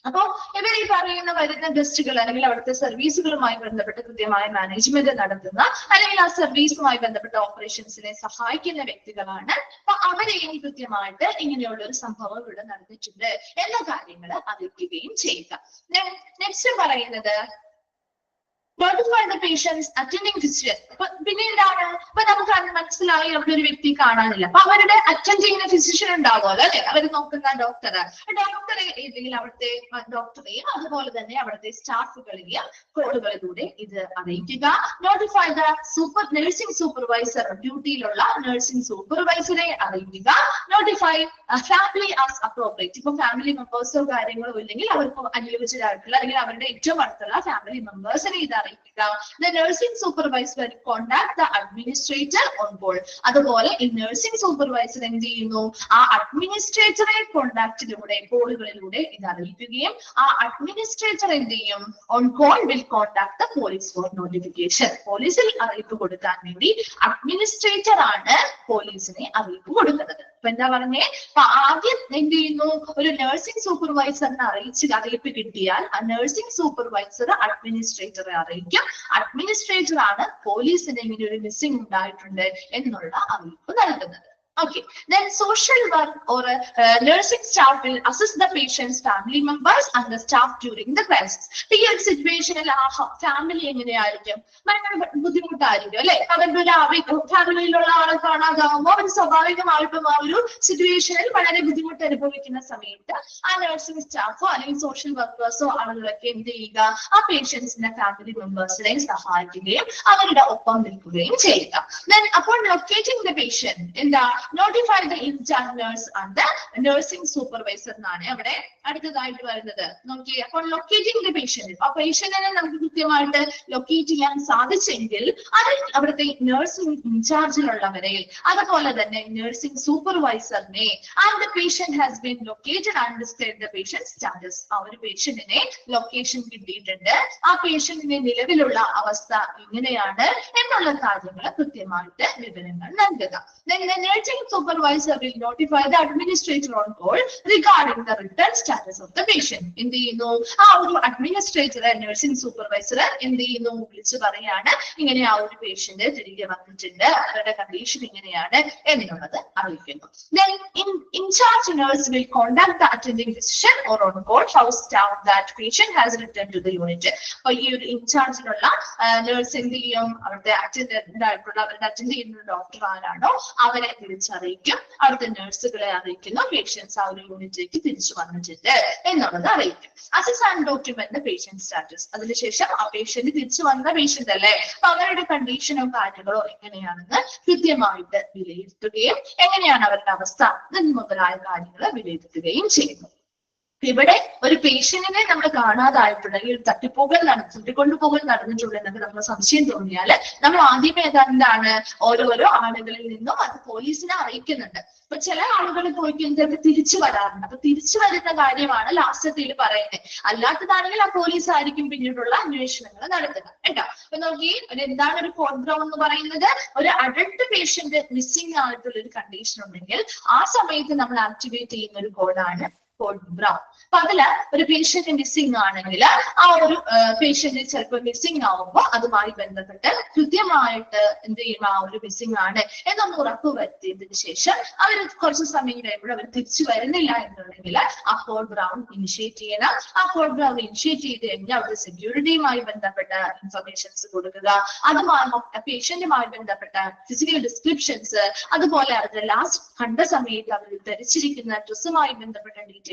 അപ്പോ ഇവർ ഈ പറയുന്ന വരുന്ന ഗസ്റ്റുകൾ അല്ലെങ്കിൽ അവിടുത്തെ സർവീസുകളുമായി ബന്ധപ്പെട്ട് കൃത്യമായ മാനേജ്മെന്റ് നടത്തുന്ന അല്ലെങ്കിൽ ആ സർവീസുമായി ബന്ധപ്പെട്ട ഓപ്പറേഷൻസിനെ സഹായിക്കുന്ന വ്യക്തികളാണ്. അപ്പൊ അവരെയും കൃത്യമായിട്ട് ഇങ്ങനെയുള്ള ഒരു സംഭവം ഇവിടെ നടന്നിട്ടുണ്ട് എന്ന കാര്യങ്ങൾ അറിയിക്കുകയും ചെയ്യുക. നെക്സ്റ്റ് പറയുന്നത് notify the patients attending physician. പിന്നെ എന്താണ്, ഇപ്പൊ നമുക്ക് മനസ്സിലായി അവിടെ ഒരു വ്യക്തി കാണാനില്ല, അപ്പൊ അവരുടെ അറ്റൻഡ് ചെയ്യുന്ന ഫിസിഷ്യൻ ഉണ്ടാവുമല്ലോ അല്ലെ, അവർ നോക്കുന്ന ഡോക്ടറെ ഏതെങ്കിലും അവിടുത്തെ ഡോക്ടറെയും അതുപോലെ തന്നെ അവിടുത്തെ സ്റ്റാഫുകളെയും കോഡുകളിലൂടെ ഇത് അറിയിക്കുക. നോട്ടിഫൈ ദ നഴ്സിംഗ് സൂപ്പർവൈസർ, ഡ്യൂട്ടിയിലുള്ള നഴ്സിംഗ് സൂപ്പർവൈസറെ അറിയിക്കുക. Notify family as appropriate. ഇപ്പൊ ഫാമിലി മെമ്പേഴ്സോ കാര്യങ്ങളോ ഇല്ലെങ്കിൽ അവർക്ക് അനുയോജ്യരായിട്ടുള്ള അല്ലെങ്കിൽ അവരുടെ ഏറ്റവും അടുത്തുള്ള ഫാമിലി മെമ്പേഴ്സിനെ ഇത് അറിയിക്കുക. The nursing supervisor will contact the administrator on board. അതുപോലെ ഈ നഴ്സിംഗ് സൂപ്പർവൈസർ എന്ത് ചെയ്യുന്നു, ആ അഡ്മിനിസ്ട്രേറ്ററെ കോണ്ടാക്റ്റിലൂടെ കോളുകളിലൂടെ ഇത് അറിയിക്കുകയും ആ അഡ്മിനിസ്ട്രേറ്റർ എന്ത് ചെയ്യും, on call will contact the police four notification. പോലീസിൽ അറിയിപ്പ് കൊടുക്കാൻ വേണ്ടി അഡ്മിനിസ്ട്രേറ്റർ ആണ് പോലീസിനെ അറിയിപ്പ് കൊടുക്കുന്നത്. അപ്പൊ എന്താ പറഞ്ഞേ, അപ്പൊ ആദ്യം എന്ത് ചെയ്യുന്നു, ഒരു നഴ്സിംഗ് സൂപ്പർവൈസറിനെ അറിയിപ്പ് കിട്ടിയാൽ ആ നഴ്സിംഗ് സൂപ്പർവൈസർ അഡ്മിനിസ്ട്രേറ്ററെ അറിയിക്കും. അഡ്മിനിസ്ട്രേറ്റർ ആണ് പോലീസിന് ഇങ്ങനെ ഒരു മിസ്സിംഗ് ഉണ്ടായിട്ടുണ്ട് എന്നുള്ള അറിയിപ്പ് നൽകുന്നത്. Okay, then social work or nursing staff will assist the patient's family members and the staff during the crisis. ഈ ഒരു സിറ്റുവേഷനിൽ ആ ഫാമിലി എങ്ങനെയായിരിക്കും, ഭയങ്കര ബുദ്ധിമുട്ടായിരിക്കും അല്ലെ. അവരുടെ ഫാമിലിയിലുള്ള ആളെ കാണാതാവുമ്പോൾ അവർ സ്വാഭാവികമായിട്ടും ആ ഒരു സിറ്റുവേഷനിൽ വളരെ ബുദ്ധിമുട്ട് അനുഭവിക്കുന്ന സമയത്ത് ആ നഴ്സിംഗ് സ്റ്റാഫോ അല്ലെങ്കിൽ സോഷ്യൽ വർക്കേഴ്സോ ആളുകളൊക്കെ എന്ത് ചെയ്യുക, ആ പേഷ്യൻസിന്റെ ഫാമിലി മെമ്പേഴ്സിനെയും സഹായിക്കുകയും അവരുടെ ഒപ്പം നിൽക്കുകയും ചെയ്യുക. Then upon locating the patient, എന്താ, notify the in-charge nurse and the nursing supervisor എന്നാണ് അവിടെ അടുത്തതായിട്ട് വരുന്നത്. നോക്കിയേ, അപ്പോൾ ലൊക്കേറ്റിംഗ് ദ പേഷ്യന്റ്, ആ പേഷ്യന്റിനെ നമുക്ക് കൃത്യമായിട്ട് ലൊക്കേറ്റ് ചെയ്യാൻ സാധിച്ചെങ്കിൽ അത് അവിടുത്തെ നഴ്സിംഗ് ഇൻചാർജിലുള്ളവരെ, അതുപോലെ തന്നെ നഴ്സിംഗ് സൂപ്പർവൈസറിനെ, and the patient has been located and describe the patient status, ആ ഒരു പേഷ്യന്റിനെ ലൊക്കേഷൻ കിട്ടിയിട്ടുണ്ട്, ആ പേഷ്യന്റിന്റെ നിലവിലുള്ള അവസ്ഥ ഇങ്ങനെയാണ് എന്നുള്ള കാര്യങ്ങൾ കൃത്യമായിട്ട് വിവരങ്ങൾ നൽകുക. Then the nursing supervisor will notify the administrator on call regarding the return status of the patient. എന്ത് ചെയ്യുന്നു, ആ ഒരു അഡ്മിനിസ്ട്രേറ്റർ നഴ്സിംഗ് സൂപ്പർവൈസർ എന്ത് ചെയ്യുന്നു, വിളിച്ചു പറയാണ് ഇങ്ങനെ ആ ഒരു പേഷ്യന്റ് തിരികെ വന്നിട്ടുണ്ട്, അവരുടെ കണ്ടീഷൻ ഇങ്ങനെയാണ് എന്നുള്ളത് അറിയിക്കുന്നു. Then in charge nurse will contact the attending physician or on call house staff that patient has returned to the unit. അപ്പോൾ ഈ ഒരു ഇൻചാർജിലുള്ള നഴ്സ് എന്ത് ചെയ്യും, അവരുടെ അറ്റൻഡ് ആയിട്ടുള്ള അവരുടെ അറ്റൻഡ് ചെയ്യുന്ന ഡോക്ടർ ആരാണോ അവരെ വിളിച്ചറിയിക്കും, അവിടുത്തെ നഴ്സുകളെ അറിയിക്കുന്നു പേഷ്യൻസ് ആ ഒരു യൂണിറ്റിലേക്ക് തിരിച്ചു വന്നിട്ടുണ്ട് എന്നുള്ളത് അറിയിക്കും. Assess and document the patient status, അതിനുശേഷം ആ പേഷ്യന്റ് തിരിച്ചു വന്ന പേഷ്യന്റ് അല്ലേ, അപ്പൊ അവരുടെ കണ്ടീഷനോ കാര്യങ്ങളോ എങ്ങനെയാണെന്ന് കൃത്യമായിട്ട് വിലയിരുത്തുകയും എങ്ങനെയാണ് അവരുടെ അവസ്ഥ മുതലായ കാര്യങ്ങൾ വിലയിരുത്തുകയും ചെയ്യുന്നു. ഇവിടെ ഒരു പേഷ്യന്റിനെ നമ്മൾ കാണാതായിട്ടുണ്ടെങ്കിൽ തട്ടിക്കൊണ്ടുപോകൽ നടന്നിട്ടുണ്ടെന്നൊക്കെ നമ്മൾ സംശയം തോന്നിയാൽ നമ്മൾ ആദ്യമേ എന്താണ് ഓരോരോ ആളുകളിൽ നിന്നും അത് പോലീസിനെ അറിയിക്കുന്നുണ്ട്. അപ്പൊ ചില ആളുകൾ പോയിക്കുന്നത് തിരിച്ചു വരാറുണ്ട്. അപ്പൊ തിരിച്ചു വരുന്ന കാര്യമാണ് ലാസ്റ്റത്തിൽ പറയുന്നത്. അല്ലാത്തതാണെങ്കിൽ ആ പോലീസ് ആയിരിക്കും പിന്നീടുള്ള അന്വേഷണങ്ങൾ നടത്തുക കേട്ടോ. അപ്പൊ നോക്കി, എന്താണ് ഒരു കോഡ് ബ്രൗൺ എന്ന് പറയുന്നത്, ഒരു അഡൽട്ട് പേഷ്യന്റ് മിസ്സിംഗ് ആയിട്ടുള്ള ഒരു കണ്ടീഷൻ ഉണ്ടെങ്കിൽ ആ സമയത്ത് നമ്മൾ ആക്ടിവേറ്റ് ചെയ്യുന്ന ഒരു കോഡാണ് കോഡ് ബ്രൗൺ. അപ്പൊ അതില് ഒരു പേഷ്യന്റ് മിസ്സിംഗ് ആണെങ്കിൽ ആ ഒരു പേഷ്യന്റ് ചിലപ്പോൾ മിസ്സിംഗ് ആവുമ്പോൾ അതുമായി ബന്ധപ്പെട്ട് കൃത്യമായിട്ട് എന്ത് ചെയ്യും, ആ ഒരു മിസ്സിംഗ് ആണ് എന്നൊന്ന് ഉറപ്പ് വരുത്തിയതിനു ശേഷം അവർ കുറച്ച് സമയം കഴിയുമ്പോൾ അവർ തിരിച്ചു വരുന്നില്ല എന്നുണ്ടെങ്കിൽ ആ കോഡ് ബ്രൗൺ ഇനിഷ്യേറ്റ് ചെയ്യണം. ആ കോഡ് ബ്രൗൺ ഇനിഷ്യേറ്റ് ചെയ്ത് കഴിഞ്ഞാൽ അവരുടെ സെക്യൂരിറ്റിയുമായി ബന്ധപ്പെട്ട ഇൻഫർമേഷൻസ് കൊടുക്കുക, അതുമായി പേഷ്യന്റുമായി ബന്ധപ്പെട്ട ഫിസിക്കൽ ഡിസ്ക്രിപ്ഷൻസ്, അതുപോലെ അവരുടെ ലാസ്റ്റ് കണ്ട സമയത്ത് അവർ ധരിച്ചിരിക്കുന്ന ഡ്രസ്സുമായി ബന്ധപ്പെട്ട ഡീറ്റെയിൽസ്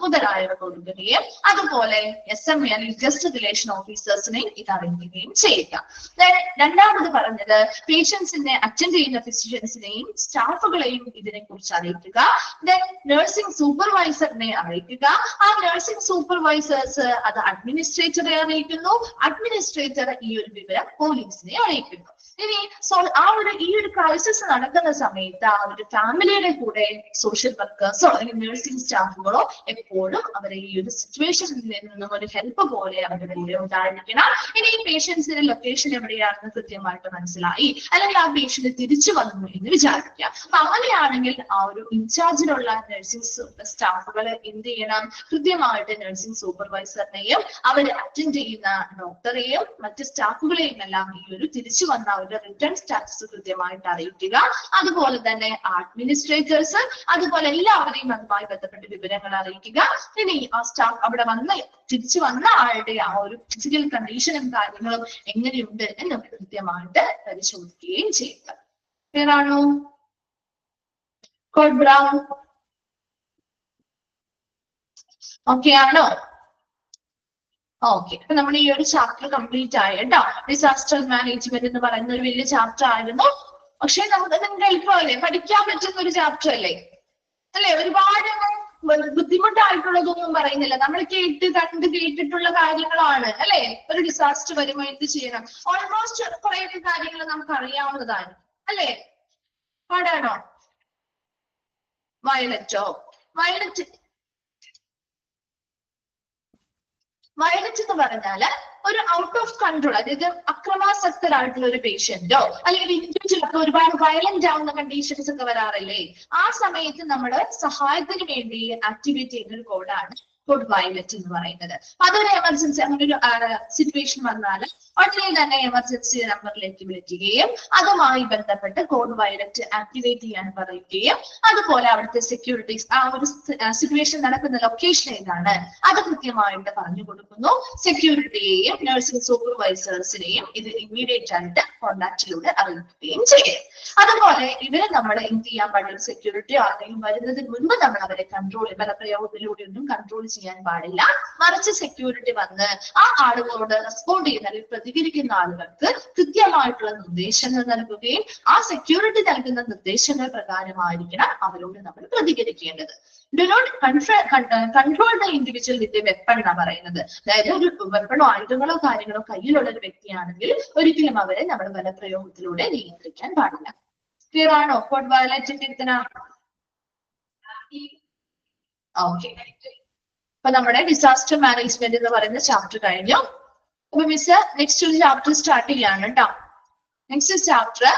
മുതലായവ കൊടുക്കുകയും അതുപോലെ SMA അല്ലെങ്കിൽ ഗസ്റ്റ് റിലേഷൻ ഓഫീസേഴ്സിനെയും ഇത് അറിയിക്കുകയും ചെയ്യുക. രണ്ടാമത് പറഞ്ഞത് പേഷ്യൻസിനെ അറ്റൻഡ് ചെയ്യുന്ന ഫിസിഷ്യൻസിനെയും സ്റ്റാഫുകളെയും ഇതിനെ കുറിച്ച് അറിയിക്കുക. നഴ്സിംഗ് സൂപ്പർവൈസറിനെ അറിയിക്കുക. ആ നഴ്സിംഗ് സൂപ്പർവൈസേഴ്സ് അത് അഡ്മിനിസ്ട്രേറ്ററെ അറിയിക്കുന്നു. അഡ്മിനിസ്ട്രേറ്റർ ഈ ഒരു വിവരം പോലീസിനെ അറിയിക്കുന്നു. ഇനി ഈ ഒരു ക്രൈസിസ് നടക്കുന്ന സമയത്ത് ആ ഒരു ഫാമിലിയുടെ കൂടെ സോഷ്യൽ വർക്കേഴ്സോ അല്ലെങ്കിൽ നഴ്സിംഗ് സ്റ്റാഫുകളോ എപ്പോഴും അവരെ ഈ ഒരു സിറ്റുവേഷനിൽ നിന്നും ഒരു ഹെൽപ്പ് പോലെ അവരുടെ കൂടെ ഉണ്ടായിരിക്കണം. ഇനി ഈ പേഷ്യൻസിന്റെ ലൊക്കേഷൻ എവിടെയാണെന്ന് കൃത്യമായിട്ട് മനസ്സിലായി, അല്ലെങ്കിൽ ആ പേഷ്യന്റ് തിരിച്ചു വന്നു എന്ന് വിചാരിക്കുക. അപ്പൊ അങ്ങനെയാണെങ്കിൽ ആ ഒരു ഇൻചാർജിലുള്ള നഴ്സിംഗ് സ്റ്റാഫുകൾ എന്ത് ചെയ്യണം, കൃത്യമായിട്ട് നഴ്സിംഗ് സൂപ്പർവൈസറിനെയും അവർ അറ്റൻഡ് ചെയ്യുന്ന ഡോക്ടറെയും മറ്റ് സ്റ്റാഫുകളെയും എല്ലാം ഈ ഒരു തിരിച്ചു വന്ന അവരുടെ റിട്ടേൺ സ്റ്റാറ്റസ് കൃത്യമായിട്ട് അറിയിക്കുക. അതുപോലെ തന്നെ അഡ്മിനിസ്ട്രേറ്റേഴ്സ് അതുപോലെ എല്ലാവരെയും അതുമായി ബന്ധപ്പെട്ട വിവരങ്ങൾ അറിയിക്കുക. ഇനി ആ സ്റ്റാഫ് അവിടെ തിരിച്ചു വന്ന ആളുടെ ആ ഒരു ഫിസിക്കൽ കണ്ടീഷനും കാര്യങ്ങളും എങ്ങനെയുണ്ട് എന്ന് കൃത്യമായിട്ട് പരിശോധിക്കുകയും ചെയ്യുക. ക്ലിയർ ആണോ? കോഡ് ബ്രൗൺ ഓക്കെ ആണോ? ഓക്കെ, അപ്പൊ നമ്മുടെ ഈ ഒരു ചാപ്റ്റർ കംപ്ലീറ്റ് ആയി കേട്ടോ. ഡിസാസ്റ്റർ മാനേജ്മെന്റ് എന്ന് പറയുന്ന ഒരു വലിയ ചാപ്റ്റർ ആയിരുന്നു. പക്ഷെ നമുക്ക് നിങ്ങൾക്ക് എളുപ്പമല്ലേ, പഠിക്കാൻ പറ്റുന്ന ഒരു ചാപ്റ്റർ അല്ലേ, ഒരുപാട് ബുദ്ധിമുട്ടായിട്ടുള്ളതൊന്നും പറയുന്നില്ല. നമ്മൾ കേട്ടിട്ടുള്ള കാര്യങ്ങളാണ് അല്ലെ. ഒരു ഡിസാസ്റ്റർ വരുമ്പോൾ എന്ത് ചെയ്യണം, ഓൾമോസ്റ്റ് കുറെ കാര്യങ്ങൾ നമുക്ക് അറിയാവുന്നതാണ് അല്ലെ. പാടാണോ? വയലറ്റ് വയലറ്റ് എന്ന് പറഞ്ഞാല് ഒരു ഔട്ട് ഓഫ് കൺട്രോൾ, അതായത് അക്രമാസക്തരായിട്ടുള്ള ഒരു പേഷ്യന്റോ അല്ലെങ്കിൽ ഇൻഡിവിജ്വൽ ഒക്കെ ഒരുപാട് വയലന്റ് ആവുന്ന കണ്ടീഷൻസ് ഒക്കെ വരാറില്ലേ, ആ സമയത്ത് നമ്മുടെ സഹായത്തിന് വേണ്ടി ആക്ടിവേറ്റ് ചെയ്യുന്ന ഒരു കോഡാണ് കോഡ് വയലറ്റ് എന്ന് പറയുന്നത്. അതൊരു എമർജൻസി, അങ്ങനെ ഒരു സിറ്റുവേഷൻ വന്നാൽ ഉടനെ തന്നെ എമർജൻസി നമ്പറിലേക്ക് വിളിക്കുകയും അതുമായി ബന്ധപ്പെട്ട് കോഡ് വയലറ്റ് ആക്ടിവേറ്റ് ചെയ്യാൻ പറയുകയും അതുപോലെ അവിടുത്തെ സെക്യൂരിറ്റീസ് ആ ഒരു സിറ്റുവേഷൻ നടക്കുന്ന ലൊക്കേഷൻ ഏതാണ് അത് കൃത്യമായിട്ട് പറഞ്ഞു കൊടുക്കുന്നു. സെക്യൂരിറ്റിയെയും നഴ്സിംഗ് സൂപ്പർവൈസേഴ്സിനെയും ഇത് ഇമ്മീഡിയറ്റ് ആയിട്ട് കോൺടാക്റ്റിലൂടെ അറിയിക്കുകയും ചെയ്യും. അതുപോലെ ഇവരെ നമ്മൾ എന്ത് ചെയ്യാൻ പാടില്ല, സെക്യൂരിറ്റി ആരെങ്കിലും വരുന്നതിന് മുൻപ് നമ്മൾ അവരെ കൺട്രോൾ ബലപ്രയോഗത്തിലൂടെ ഒന്നും കൺട്രോൾ ചെയ്യാൻ പാടില്ല. മറിച്ച് സെക്യൂരിറ്റി വന്ന് ആ ആളുകളോട് റെസ്പോണ്ട് ചെയ്യുന്ന അല്ലെങ്കിൽ പ്രതികരിക്കുന്ന ആളുകൾക്ക് കൃത്യമായിട്ടുള്ള നിർദ്ദേശങ്ങൾ നൽകുകയും ആ സെക്യൂരിറ്റി നൽകുന്ന നിർദ്ദേശങ്ങൾ പ്രകാരമായിരിക്കണം അവരോട് നമ്മൾ പ്രതികരിക്കേണ്ടത്. Do not control the individual with a weapon എന്നാണ് പറയുന്നത്. അതായത് ഒരു വെപ്പണോ ആയുധങ്ങളോ കാര്യങ്ങളോ കയ്യിലുള്ള ഒരു വ്യക്തിയാണെങ്കിൽ ഒരിക്കലും അവരെ നമ്മൾ ബലപ്രയോഗത്തിലൂടെ നിയന്ത്രിക്കാൻ പാടില്ല. ക്ലിയർ ആണോ? കോഡ് വയലറ്റിന്റെ ഓക്കെ. അപ്പൊ നമ്മുടെ ഡിസാസ്റ്റർ മാനേജ്മെന്റ് എന്ന് പറയുന്ന ചാപ്റ്റർ കഴിഞ്ഞു. അപ്പൊ മിസ് നെക്സ്റ്റ് ഒരു ചാപ്റ്റർ സ്റ്റാർട്ട് ചെയ്യാണ് കേട്ടോ. Next chapter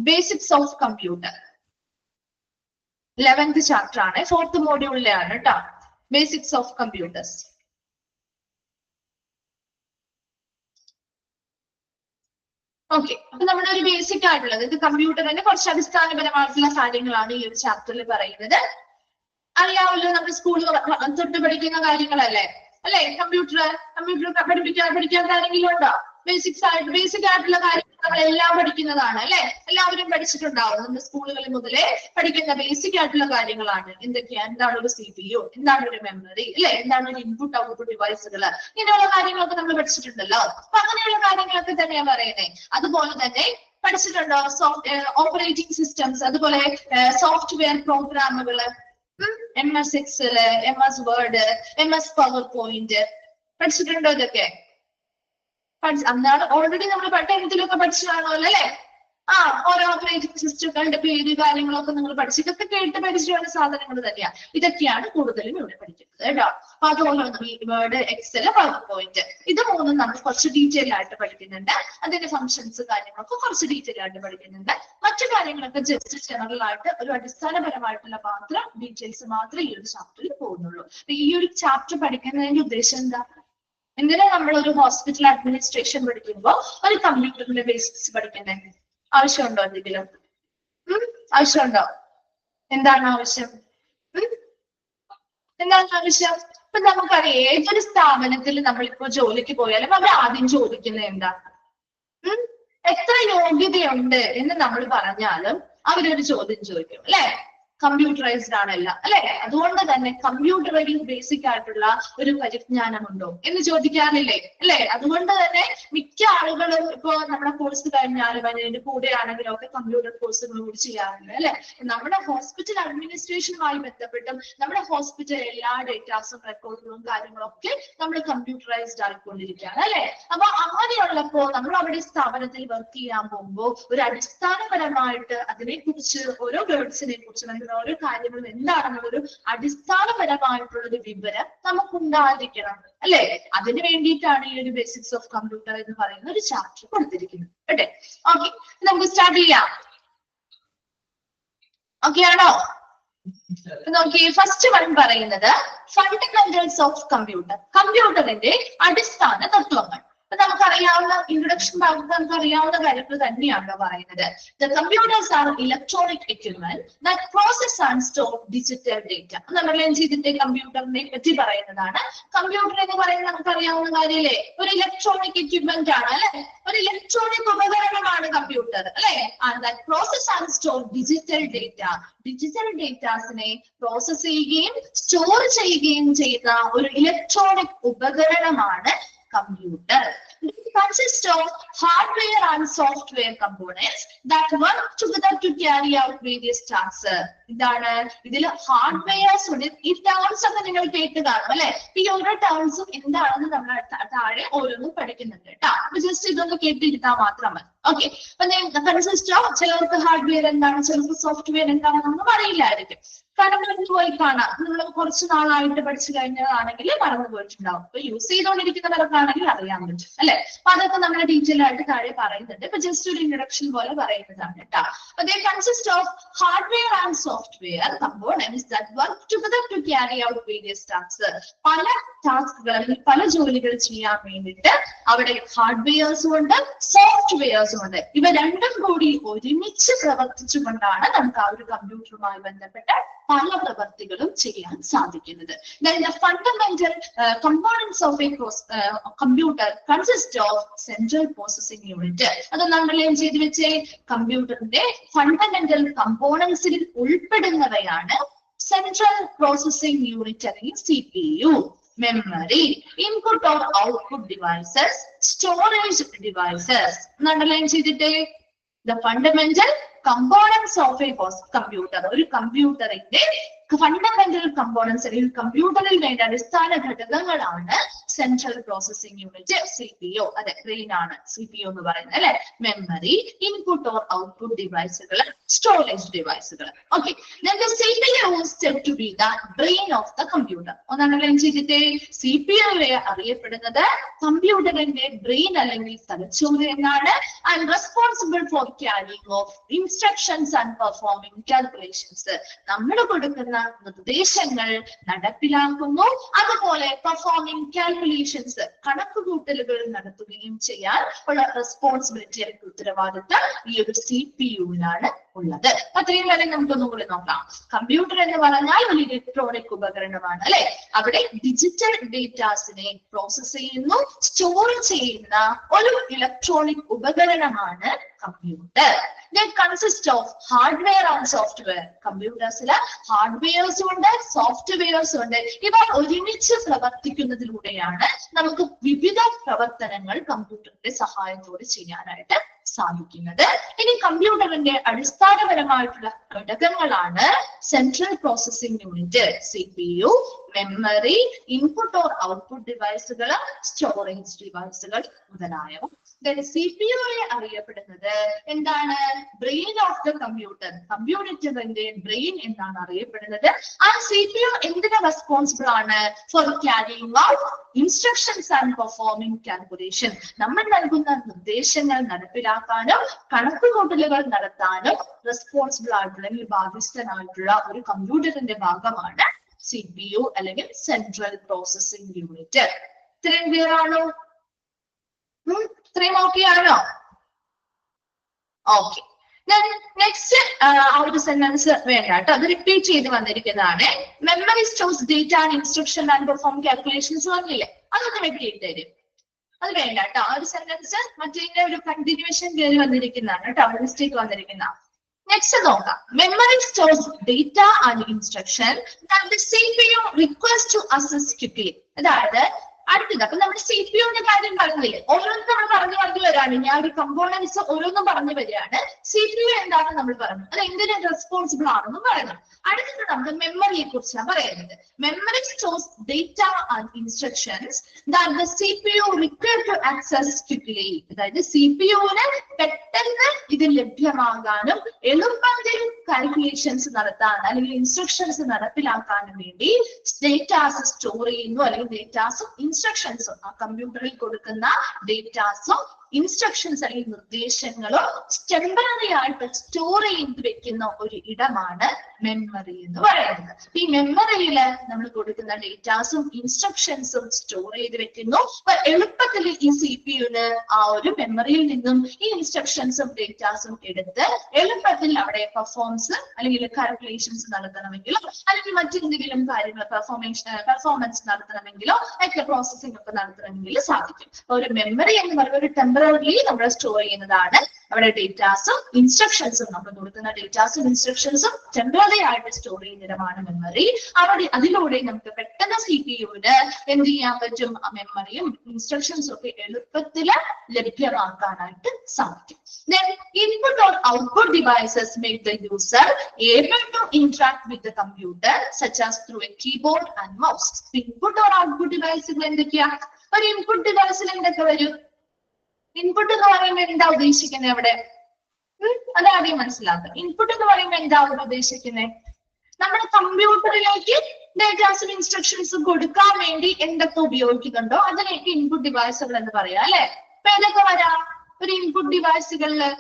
basics of computer, 11th chapter ആണ്, 4th മോഡ്യൂളിലാണ് കേട്ടോ. Basics of computers. ഓക്കെ, അപ്പൊ നമ്മുടെ ഒരു ബേസിക് ആയിട്ടുള്ളത് ഇത് കമ്പ്യൂട്ടറിന്റെ കുറച്ച് അടിസ്ഥാനപരമായിട്ടുള്ള കാര്യങ്ങളാണ് ഈ ഒരു ചാപ്റ്ററിൽ പറയുന്നത്. അറിയാമല്ലോ, നമ്മുടെ സ്കൂളിൽ തൊട്ട് പഠിക്കുന്ന കാര്യങ്ങളല്ലേ അല്ലെ? കമ്പ്യൂട്ടർ പഠിക്കാൻ ആരെങ്കിലും ഉണ്ടോ? ബേസിക് ആയിട്ടുള്ള കാര്യങ്ങൾ നമ്മൾ എല്ലാം പഠിക്കുന്നതാണ് അല്ലെ? എല്ലാവരും പഠിച്ചിട്ടുണ്ടാവും. നമ്മുടെ സ്കൂളുകളിൽ മുതലേ പഠിക്കുന്ന ബേസിക് ആയിട്ടുള്ള കാര്യങ്ങളാണ്. എന്തൊക്കെയാണ്, എന്താണ് ഒരു CPU, എന്താണ് ഒരു മെമ്മറി അല്ലെ, എന്താണ് ഒരു ഇൻപുട്ട് ഔട്ട്പുട്ട് ഡിവൈസുകൾ, ഇങ്ങനെയുള്ള കാര്യങ്ങളൊക്കെ നമ്മൾ പഠിച്ചിട്ടുണ്ടല്ലോ. അപ്പൊ അങ്ങനെയുള്ള കാര്യങ്ങളൊക്കെ തന്നെയാണ് പറയുന്നത്. അതുപോലെ തന്നെ പഠിച്ചിട്ടുണ്ടോ ഓപ്പറേറ്റിംഗ് സിസ്റ്റംസ്, അതുപോലെ സോഫ്റ്റ്വെയർ പ്രോഗ്രാമുകൾ, MS Excel, MS Word, MS PowerPoint പഠിച്ചിട്ടുണ്ടോ? ഇതൊക്കെ അന്നാണ് ഓൾറെഡി നമ്മൾ 10th പഠിച്ചതാണല്ലോ അല്ലെ? ഓരോ ഓപ്പറേറ്റിംഗ് സിസ്റ്റങ്ങളുടെ പേര് കാര്യങ്ങളൊക്കെ നിങ്ങൾ പഠിച്ചു, ഇതൊക്കെ കേട്ട് പഠിച്ചിട്ടുള്ള സാധനങ്ങൾ തന്നെയാണ്. ഇതൊക്കെയാണ് കൂടുതലും ഇവിടെ പഠിക്കുന്നത് കേട്ടോ. അപ്പൊ അതുപോലെ വേർഡ്, എക്സൽ, പവർ പോയിന്റ് ഇത് മൂന്നും നമ്മൾ കുറച്ച് ഡീറ്റെയിൽ ആയിട്ട് പഠിക്കുന്നുണ്ട്. അതിന്റെ ഫംഗ്ഷൻസ് കാര്യങ്ങളൊക്കെ കുറച്ച് ഡീറ്റെയിൽ ആയിട്ട് പഠിക്കുന്നുണ്ട്. മറ്റു കാര്യങ്ങളൊക്കെ ജസ്റ്റ് ജനറൽ ആയിട്ട് ഒരു അടിസ്ഥാനപരമായിട്ടുള്ള ഡീറ്റെയിൽസ് മാത്രമേ ഈ ഒരു ചാപ്റ്ററിൽ പോകുന്നുള്ളൂ. ഈ ഒരു ചാപ്റ്റർ പഠിക്കുന്നതിന്റെ ഉദ്ദേശം എന്താ? എന്തിനാ നമ്മൾ ഒരു ഹോസ്പിറ്റൽ അഡ്മിനിസ്ട്രേഷൻ പഠിക്കുമ്പോൾ ഒരു കമ്പ്യൂട്ടറിന്റെ ബേസിക്സ് പഠിക്കുന്നത് ആവശ്യമുണ്ടോ? എന്തെങ്കിലും ആവശ്യമുണ്ടോ? എന്താണ് ആവശ്യം? എന്താണ് ആവശ്യം? ഇപ്പൊ നമുക്കറിയാം, ഏതൊരു സ്ഥാപനത്തിൽ നമ്മളിപ്പോ ജോലിക്ക് പോയാലും അവർ ആദ്യം ചോദിക്കുന്നത് എന്താ? എത്ര യോഗ്യതയുണ്ട് എന്ന് നമ്മൾ പറഞ്ഞാലും അവരൊരു ചോദ്യം ചോദിക്കും അല്ലെ? കമ്പ്യൂട്ടറൈസ്ഡ് ആണല്ല അല്ലെ? അതുകൊണ്ട് തന്നെ കമ്പ്യൂട്ടറിൽ ബേസിക് ആയിട്ടുള്ള ഒരു പരിജ്ഞാനമുണ്ടോ എന്ന് ചോദിക്കാറില്ലേ അല്ലെ? അതുകൊണ്ട് തന്നെ മിക്ക ആളുകളും ഇപ്പോ നമ്മുടെ കോഴ്സ് കഴിഞ്ഞാലും അതിന്റെ കൂടെ ആണെങ്കിലും ഒക്കെ കമ്പ്യൂട്ടർ കോഴ്സുകൾ കൂടി ചെയ്യാറുണ്ട് അല്ലെ? നമ്മുടെ ഹോസ്പിറ്റൽ അഡ്മിനിസ്ട്രേഷനുമായി ബന്ധപ്പെട്ടും നമ്മുടെ ഹോസ്പിറ്റൽ എല്ലാ ഡേറ്റാസും റെക്കോർഡുകളും കാര്യങ്ങളും ഒക്കെ നമ്മൾ കമ്പ്യൂട്ടറൈസ്ഡ് ആയിക്കൊണ്ടിരിക്കുകയാണ് അല്ലെ? അപ്പൊ അങ്ങനെയുള്ളപ്പോ നമ്മൾ അവിടെ സ്ഥാപനത്തിൽ വർക്ക് ചെയ്യാൻ പോകുമ്പോൾ ഒരു അടിസ്ഥാനപരമായിട്ട് അതിനെക്കുറിച്ച് ഓരോ വേർഡ്സിനെ കുറിച്ച് ഓരോ കാര്യങ്ങളും എന്താണെന്നുള്ളൊരു അടിസ്ഥാനപരമായിട്ടുള്ള ഒരു വിവരം നമുക്കുണ്ടായിരിക്കണം അല്ലെ? അതിന് വേണ്ടിയിട്ടാണ് ഈ ഒരു ബേസിക്സ് ഓഫ് കമ്പ്യൂട്ടർ എന്ന് പറയുന്ന ഒരു ചാപ്റ്റർ കൊടുത്തിരിക്കുന്നത് കേട്ടെ. ഓക്കെ, നമുക്ക് സ്റ്റാർട്ട് ചെയ്യാം. ഓക്കെ ആണോ? നോക്കിയേ, ഫസ്റ്റ് വൺ പറയുന്നത് ഫണ്ടമെന്റൽസ് ഓഫ് കമ്പ്യൂട്ടർ, കമ്പ്യൂട്ടറിന്റെ അടിസ്ഥാന തത്വങ്ങൾ. അപ്പൊ നമുക്കറിയാവുന്ന ഇൻട്രൊഡക്ഷൻ ഭാഗത്ത് നമുക്ക് അറിയാവുന്ന കാര്യങ്ങൾ തന്നെയാണ് പറയുന്നത്. The computers are electronic equipment that process and store digital data. നമ്മൾ ഇതിന്റെ കമ്പ്യൂട്ടറിനെ പറ്റി പറയുന്നതാണ്. കമ്പ്യൂട്ടർ എന്ന് പറയുന്നത് നമുക്കറിയാവുന്ന കാര്യമല്ലേ? ഒരു ഇലക്ട്രോണിക് എക്യുപ്മെന്റ് ആണ് അല്ലെ? ഒരു ഇലക്ട്രോണിക് ഉപകരണമാണ് കമ്പ്യൂട്ടർ അല്ലെ? that process and store digital data. Digital ഡേറ്റാസിനെ പ്രോസസ് ചെയ്യുകയും സ്റ്റോർ ചെയ്യുകയും ചെയ്യുന്ന ഒരു ഇലക്ട്രോണിക് ഉപകരണമാണ് computer. It consists of hardware and software components that work together to carry out various tasks. ഇതാണ് ഇതിൽ ഹാർഡ്വെയർസ് ഉണ്ട്. ഈ ടേംസ് ഒക്കെ നിങ്ങൾ കേട്ട് കാണും അല്ലെ? ഈ ഓരോ ടേംസും എന്താണെന്ന് നമ്മൾ താഴെ ഓരോന്നും പഠിക്കുന്നുണ്ട് കേട്ടോ. അപ്പൊ ജസ്റ്റ് ഇതൊന്ന് കേട്ടിരുത്താൻ മാത്രം മതി. ഓക്കെ, അപ്പൊ കൺസിസ്റ്റ് ഓഫ് ചിലർക്ക് ഹാർഡ്വെയർ എന്താണ്, ചിലർക്ക് സോഫ്റ്റ്വെയർ എന്താണെന്ന് നമുക്ക് അറിയില്ലായിരിക്കും. പോയി കാണാം. നിങ്ങൾ കുറച്ച് നാളായിട്ട് പഠിച്ചു കഴിഞ്ഞതാണെങ്കിൽ മറന്നു പോയിട്ടുണ്ടാവും. ഇപ്പൊ യൂസ് ചെയ്തുകൊണ്ടിരിക്കുന്നവർക്കാണെങ്കിൽ അറിയാൻ പറ്റും അല്ലെ. അപ്പൊ അതൊക്കെ നമ്മൾ ഡീറ്റെയിൽ ആയിട്ട് താഴെ പറയുന്നുണ്ട്. ഇപ്പൊ ജസ്റ്റ് ഒരു ഇൻട്രൊഡക്ഷൻ പോലെ പറയുന്നതാണ് കേട്ടോ. They consist of hardware and software components that work together to carry out various tasks. പല ടാസ്കുകൾ പല ജോലികൾ ചെയ്യാൻ വേണ്ടിയിട്ട് അവിടെ ഹാർഡ്വെയർസും ഉണ്ട് സോഫ്റ്റ്വെയർസും ഉണ്ട്. ഇവ രണ്ടും കൂടി ഒരുമിച്ച് പ്രവർത്തിച്ചുകൊണ്ടാണ് നമുക്ക് ആ ഒരു കമ്പ്യൂട്ടറുമായി ബന്ധപ്പെട്ട പല പ്രവർത്തികളും ചെയ്യാൻ സാധിക്കുന്നത്. Then the fundamental components of a computer consist of central processing unit. അത് നമ്മളെയും ചെയ്തു വെച്ചേ കമ്പ്യൂട്ടറിന്റെ ഫണ്ടമെന്റൽ കമ്പോണൻസിൽ ഉൾപ്പെടുന്നവയാണ് സെൻട്രൽ പ്രോസസിംഗ് യൂണിറ്റ് അല്ലെങ്കിൽ CPU, memory, input or output devices, storage devices. underline ചെയ്തിട്ടേ the fundamental components of a computer. ഒരു കമ്പ്യൂട്ടറിന്റെ fundamental components അല്ലെങ്കിൽ കമ്പ്യൂട്ടറിൽ വേണ്ട അടിസ്ഥാന ഘടകങ്ങളാണ് സെൻട്രൽ പ്രോസസിംഗ് യൂണിറ്റ് CPU. അതെ, ബ്രെയിൻ ആണ് CPU എന്ന് പറയുന്നത് അല്ലെ. മെമ്മറി, ഇൻപുട്ട് ഓർ ഔട്ട്പുട്ട് ഡിവൈസുകൾ, സ്റ്റോറേജ് ഡിവൈസുകൾ. Okay, the CPU is said to be the brain of the computer. ഒന്നാണ് ചെയ്തിട്ട് CPU അറിയപ്പെടുന്നത് കമ്പ്യൂട്ടറിന്റെ ബ്രെയിൻ അല്ലെങ്കിൽ തലച്ചോറ് എന്നാണ്. And responsible for carrying of instructions and performing calculations. നമ്മൾ കൊടുക്കുന്ന നിർദ്ദേശങ്ങൾ നടപ്പിലാക്കുന്നു, അതുപോലെ പെർഫോമിംഗ് കാൽക്കുലേഷൻസ് കണക്കുകൂട്ടലുകൾ നടത്തുകയും ചെയ്യാൻ ഉള്ള റെസ്പോൺസിബിലിറ്റി അല്ലെങ്കിൽ ഉത്തരവാദിത്തം ഈ ഒരു CPU-നാണ് ഉള്ളത്. അത്രയും കാര്യം നമുക്കൊന്നും കൂടി നോക്കാം. കമ്പ്യൂട്ടർ എന്ന് പറഞ്ഞാൽ ഒരു ഇലക്ട്രോണിക് ഉപകരണമാണ് അല്ലെ. അവിടെ ഡിജിറ്റൽ ഡേറ്റാസിനെ പ്രോസസ് ചെയ്യുന്നു, സ്റ്റോർ ചെയ്യുന്ന ഒരു ഇലക്ട്രോണിക് ഉപകരണമാണ് computer. They consist of hardware and software. കമ്പ്യൂട്ടേഴ്സില് ഹാർഡ്വെയർസും ഉണ്ട് സോഫ്റ്റ്വെയർസും ഉണ്ട്. ഇവ ഒരുമിച്ച് പ്രവർത്തിക്കുന്നതിലൂടെയാണ് നമുക്ക് വിവിധ പ്രവർത്തനങ്ങൾ കമ്പ്യൂട്ടറിന്റെ സഹായത്തോടെ ചെയ്യാനായിട്ട് സാധിക്കുന്നത്. ഇനി കമ്പ്യൂട്ടറിന്റെ അടിസ്ഥാനപരമായിട്ടുള്ള ഘടകങ്ങളാണ് central processing unit CPU, memory, input or output ഡിവൈസുകൾ, സ്റ്റോറേജ് ഡിവൈസുകൾ മുതലായവ. CPU അറിയപ്പെടുന്നത് എന്താണ്? Brain of the computer. കമ്പ്യൂട്ടറിന്റെ ബ്രെയിൻ എന്നാണ് അറിയപ്പെടുന്നത്. ആ CPU എന്തിന് റെസ്പോൺസിബിൾ ആണ്? For carrying out instructions and performing calculation. നമ്മൾ നൽകുന്ന നിർദ്ദേശങ്ങൾ നടപ്പിലാക്കാനും കണക്കുകൂട്ടലുകൾ നടത്താനും റെസ്പോൺസിബിൾ ആയിട്ടുള്ള അല്ലെങ്കിൽ ബാധ്യസ്ഥനായിട്ടുള്ള ഒരു കമ്പ്യൂട്ടറിന്റെ ഭാഗമാണ് CPU അല്ലെങ്കിൽ സെൻട്രൽ പ്രോസസിംഗ് യൂണിറ്റ്. ഇത്രയും ക്ലിയർ ആണോ? ഇത്രയും ഓക്കെ ആണോ? ഓക്കെ, നെക്സ്റ്റ് ആ ഒരു സെന്റൻസ് വേണ്ട കേട്ടോ, അത് റിപ്പീറ്റ് ചെയ്ത് വന്നിരിക്കുന്നതാണ്. Memory stores data and instruction and perform calculations വന്നില്ലേ, അതൊന്ന് റിപ്പീറ്റ് തരും. അത് വേണ്ട കേട്ടോ, ആ ഒരു സെന്റൻസ് മറ്റേ ഒരു കണ്ടിന്യൂവേഷൻ കയറി വന്നിരിക്കുന്നതാണ് കേട്ടോ, മിസ്റ്റേക്ക് വന്നിരിക്കുന്ന. നെക്സ്റ്റ് നോക്കാം. Memory stores data and instruction that the CPU request to access quickly. അതായത് അടുത്തത് അപ്പൊ നമ്മുടെ CPU-ന്റെ കാര്യം പറഞ്ഞില്ലേ, ഓരോന്നും നമ്മൾ പറഞ്ഞു വരാണ്. ഞാൻ ഒരു കമ്പോണൻസ് ഓരോന്നും പറഞ്ഞു വരികയാണ്. CPU എന്താണ് നമ്മൾ പറഞ്ഞു, അത് എന്തിനും റെസ്പോൺസിബിൾ ആണെന്നും പറയുന്നു. അടുത്തത് നമുക്ക് മെമ്മറിയെ കുറിച്ചാണ് പറയുന്നത്. Memory stores data and instructions that the CPU require to access quickly. അതായത് CPU-ന് പെട്ടെന്ന് ഇത് ലഭ്യമാകാനും എളുപ്പത്തിൽ കാൽക്കുലേഷൻസ് നടത്താൻ അല്ലെങ്കിൽ ഇൻസ്ട്രക്ഷൻസ് നടപ്പിലാക്കാനും വേണ്ടി ഡേറ്റാസ് സ്റ്റോർ ചെയ്യുന്നു, അല്ലെങ്കിൽ ഡേറ്റാസും ഇൻസ്ട്രക്ഷൻസും ആ കമ്പ്യൂട്ടറിൽ കൊടുക്കുന്ന ഡേറ്റാസും ഇൻസ്ട്രക്ഷൻസ് അല്ലെങ്കിൽ നിർദ്ദേശങ്ങളോ ടെമ്പററി ആയിട്ട് സ്റ്റോർ ചെയ്ത് വെക്കുന്ന ഒരു ഇടമാണ് മെമ്മറി എന്ന് പറയുന്നത്. ഈ മെമ്മറിയിൽ നമ്മൾ കൊടുക്കുന്ന ഡേറ്റാസും ഇൻസ്ട്രക്ഷൻസും സ്റ്റോർ ചെയ്ത് വെക്കുന്നു. അപ്പൊ എളുപ്പത്തിൽ ഈ CPU-ന് ആ ഒരു മെമ്മറിയിൽ നിന്നും ഈ ഇൻസ്ട്രക്ഷൻസും ഡേറ്റാസും എടുത്ത് എളുപ്പത്തിൽ അവിടെ അല്ലെങ്കിൽ കാൽക്കുലേഷൻസ് നടത്തണമെങ്കിലോ അല്ലെങ്കിൽ മറ്റെന്തെങ്കിലും കാര്യങ്ങൾ പെർഫോമൻസ് നടത്തണമെങ്കിലോ ഒക്കെ പ്രോസസ്സിംഗ് ഒക്കെ നടത്തണമെങ്കിൽ സാധിക്കും. ഒരു മെമ്മറി എന്ന് പറയുന്ന ഒരു ടെമ്പററി നമ്മൾ സ്റ്റോർ ചെയ്യുന്നതാണ്. അവിടെ ഡേറ്റാസും ഇൻസ്ട്രക്ഷൻസും നമ്മൾ കൊടുക്കുന്ന ഡേറ്റാസും ഇൻസ്ട്രക്ഷൻസും ടെമ്പററി ആയിട്ട് സ്റ്റോർ ചെയ്യുന്നതാണ് മെമ്മറി. അതിലൂടെ നമുക്ക് പെട്ടെന്ന് CPU-ന് എന്ത് ചെയ്യാൻ പറ്റും, ആ മെമ്മറിയും ഇൻസ്ട്രക്ഷൻസും ഒക്കെ എളുപ്പത്തിൽ ലഭ്യമാക്കാനായിട്ട് സാധിക്കും. Then input or output devices make the user able to interact with the computer such as through a keyboard and mouse. Input or output devices എന്തൊക്കെയാ? ഒരു ഇൻപുട്ട് ഡിവൈസിൽ എന്തൊക്കെ വരും? ഇൻപുട്ട് എന്ന് പറയുമ്പോൾ എന്താ ഉദ്ദേശിക്കുന്നത് അവിടെ? അത് ആദ്യം മനസ്സിലാക്കുക. ഇൻപുട്ട് എന്ന് പറയുമ്പോൾ എന്താ ഉദ്ദേശിക്കുന്നത്? നമ്മുടെ കമ്പ്യൂട്ടറിലേക്ക് ഡേറ്റാസും ഇൻസ്ട്രക്ഷൻസും കൊടുക്കാൻ വേണ്ടി എന്തൊക്കെ ഉപയോഗിക്കുന്നുണ്ടോ അതിലേക്ക് ഇൻപുട്ട് ഡിവൈസുകൾ എന്ന് പറയാം അല്ലെ. അപ്പൊ ഏതൊക്കെ വരാം ഒരു ഇൻപുട്ട് ഡിവൈസുകളില്?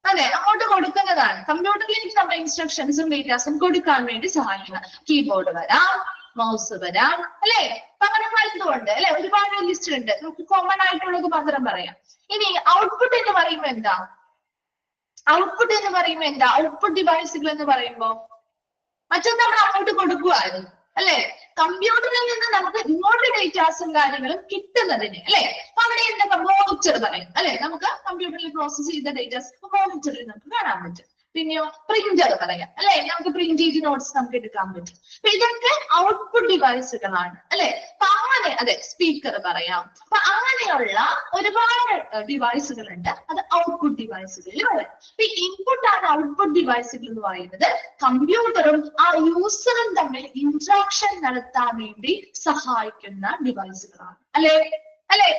അതെ, അങ്ങോട്ട് കൊടുക്കുന്നതാണ്. കമ്പ്യൂട്ടറിലേക്ക് നമ്മുടെ ഇൻസ്ട്രക്ഷൻസും ഡേറ്റാസും കൊടുക്കാൻ വേണ്ടി സഹായിക്കുന്ന കീബോർഡ് വരാം, മൗസ് വരാം അല്ലെ. അപ്പൊ അങ്ങനെ പലതുണ്ട് അല്ലെ, ഒരുപാട് ലിസ്റ്റ് ഉണ്ട്. നമുക്ക് കോമൺ ആയിട്ടുള്ളത് മാത്രം പറയാം. ഇനി ഔട്ട്പുട്ട് എന്ന് പറയുമ്പോ എന്താ? ഔട്ട്പുട്ട് ഡിവൈസുകൾ എന്ന് പറയുമ്പോ മറ്റൊന്ന് നമ്മൾ അങ്ങോട്ട് കൊടുക്കുവായിരുന്നു അല്ലെ. കമ്പ്യൂട്ടറിൽ നിന്ന് നമുക്ക് ഇങ്ങോട്ട് ഡേറ്റാസും കാര്യങ്ങളും കിട്ടുന്നതിന് അല്ലെ. അപ്പൊ അവിടെ എന്തൊക്കെ മോണിറ്റർ പറയും അല്ലെ. നമുക്ക് കമ്പ്യൂട്ടറിൽ പ്രോസസ് ചെയ്ത ഡേറ്റാസ് മോണിറ്ററിൽ നമുക്ക് കാണാൻ പറ്റും. പിന്നെയോ പ്രിന്റർ പറയാം അല്ലെ, നമുക്ക് പ്രിന്റ് ചെയ്ത് നോട്ട്സ് നമുക്ക് എടുക്കാൻ പറ്റും. അപ്പൊ ഇതൊക്കെ ഔട്ട്പുട്ട് ഡിവൈസുകളാണ് അല്ലെ. അപ്പൊ അങ്ങനെ അതെ സ്പീക്കർ പറയാം. അപ്പൊ അങ്ങനെയുള്ള ഒരുപാട് ഡിവൈസുകൾ ഉണ്ട്, അത് ഔട്ട്പുട്ട് ഡിവൈസുകളിൽ വരും. അപ്പൊ ഇൻപുട്ട് ആണ് ഔട്ട്പുട്ട് ഡിവൈസുകൾ എന്ന് പറയുന്നത് കമ്പ്യൂട്ടറും ആ യൂസറും തമ്മിൽ ഇന്ററാക്ഷൻ നടത്താൻ വേണ്ടി സഹായിക്കുന്ന ഡിവൈസുകളാണ് അല്ലെ.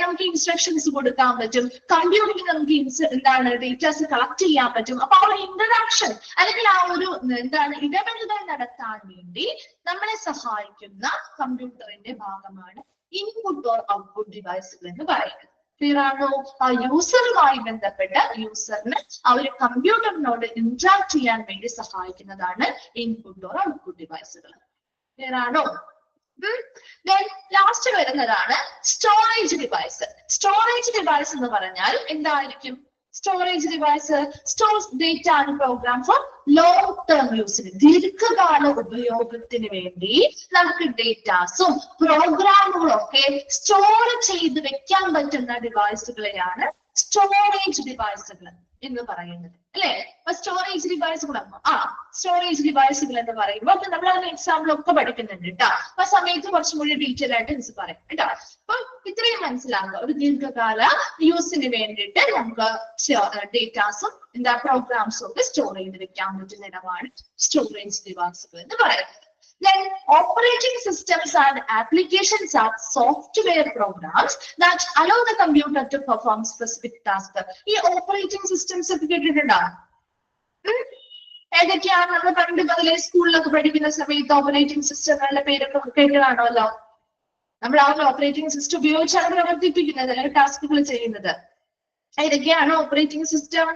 നമുക്ക് ഇൻസ്ട്രക്ഷൻസ് കൊടുക്കാൻ പറ്റും, കമ്പ്യൂട്ടറിൽ നമുക്ക് എന്താണ് ഡേറ്റാസ് കളക്ട് ചെയ്യാൻ പറ്റും. അപ്പൊ ആ ഒരു ഇന്ററാക്ഷൻ അല്ലെങ്കിൽ ആ ഒരു എന്താണ് ഇടപെടലുകൾ നടത്താൻ വേണ്ടി നമ്മളെ സഹായിക്കുന്ന കമ്പ്യൂട്ടറിന്റെ ഭാഗമാണ് ഇൻപുട്ട് ഓർ ഔട്ട്പുട്ട് ഡിവൈസുകൾ എന്ന് പറയുന്നത്. ക്ലിയർ ആണോ? ആ യൂസറുമായി ബന്ധപ്പെട്ട യൂസറിന് ആ ഒരു കമ്പ്യൂട്ടറിനോട് ഇന്ററാക്ട് ചെയ്യാൻ വേണ്ടി സഹായിക്കുന്നതാണ് ഇൻപുട്ട് ഓർ ഔട്ട്പുട്ട് ഡിവൈസുകൾ. ക്ലിയർ ആണോ? ലാസ്റ്റ് വരുന്നതാണ് സ്റ്റോറേജ് ഡിവൈസ്. സ്റ്റോറേജ് ഡിവൈസ് എന്ന് പറഞ്ഞാൽ എന്തായിരിക്കും? Storage device stores data and program for long term യൂസിന്, ദീർഘകാല ഉപയോഗത്തിന് വേണ്ടി നമുക്ക് ഡേറ്റാസും പ്രോഗ്രാമുകളും ഒക്കെ സ്റ്റോർ ചെയ്ത് വെക്കാൻ പറ്റുന്ന ഡിവൈസുകളെയാണ് സ്റ്റോറേജ് ഡിവൈസുകൾ എന്ന് പറയുന്നത് അല്ലെ. അപ്പൊ സ്റ്റോറേജ് ഡിവൈസുകൾ സ്റ്റോറേജ് ഡിവൈസുകൾ എന്ന് പറയുമ്പോൾ നമ്മൾ അതിന് എക്സാമ്പിൾ ഒക്കെ പഠിക്കുന്നുണ്ട് കേട്ടോ. അപ്പൊ സമയത്ത് കുറച്ചും കൂടി ഡീറ്റെയിൽ ആയിട്ട് മിസ് പറയും കേട്ടോ. അപ്പൊ ഇത്രയും മനസ്സിലാക്കുക, ഒരു ദീർഘകാല യൂസിന് വേണ്ടിയിട്ട് നമുക്ക് ഡേറ്റാസും പ്രോഗ്രാംസും ഒക്കെ സ്റ്റോർ ചെയ്ത് വെക്കാൻ പറ്റുന്ന ഇടമാണ് സ്റ്റോറേജ് ഡിവൈസുകൾ എന്ന് പറയുന്നത്. Then operating systems and applications are software programs that allow the computer to perform specific tasks. ഈ ഓപ്പറേറ്റിംഗ് സിസ്റ്റംസ് ഒക്കെ കേട്ടിട്ടുണ്ടോ? ഏതൊക്കെയാണ്? നമ്മൾ പണ്ട് മുതലേ സ്കൂളിലൊക്കെ പഠിക്കുന്ന സമയത്ത് ഓപ്പറേറ്റിംഗ് സിസ്റ്റങ്ങളുടെ പേരൊക്കെ കേട്ടതാണല്ലോ. നമ്മൾ ആ ഒരു ഓപ്പറേറ്റിംഗ് സിസ്റ്റം ഉപയോഗിച്ചാണ് പ്രവർത്തിപ്പിക്കുന്നത് അല്ലെങ്കിൽ ടാസ്കുകൾ ചെയ്യുന്നത്. ഏതൊക്കെയാണ് ഓപ്പറേറ്റിംഗ് സിസ്റ്റം?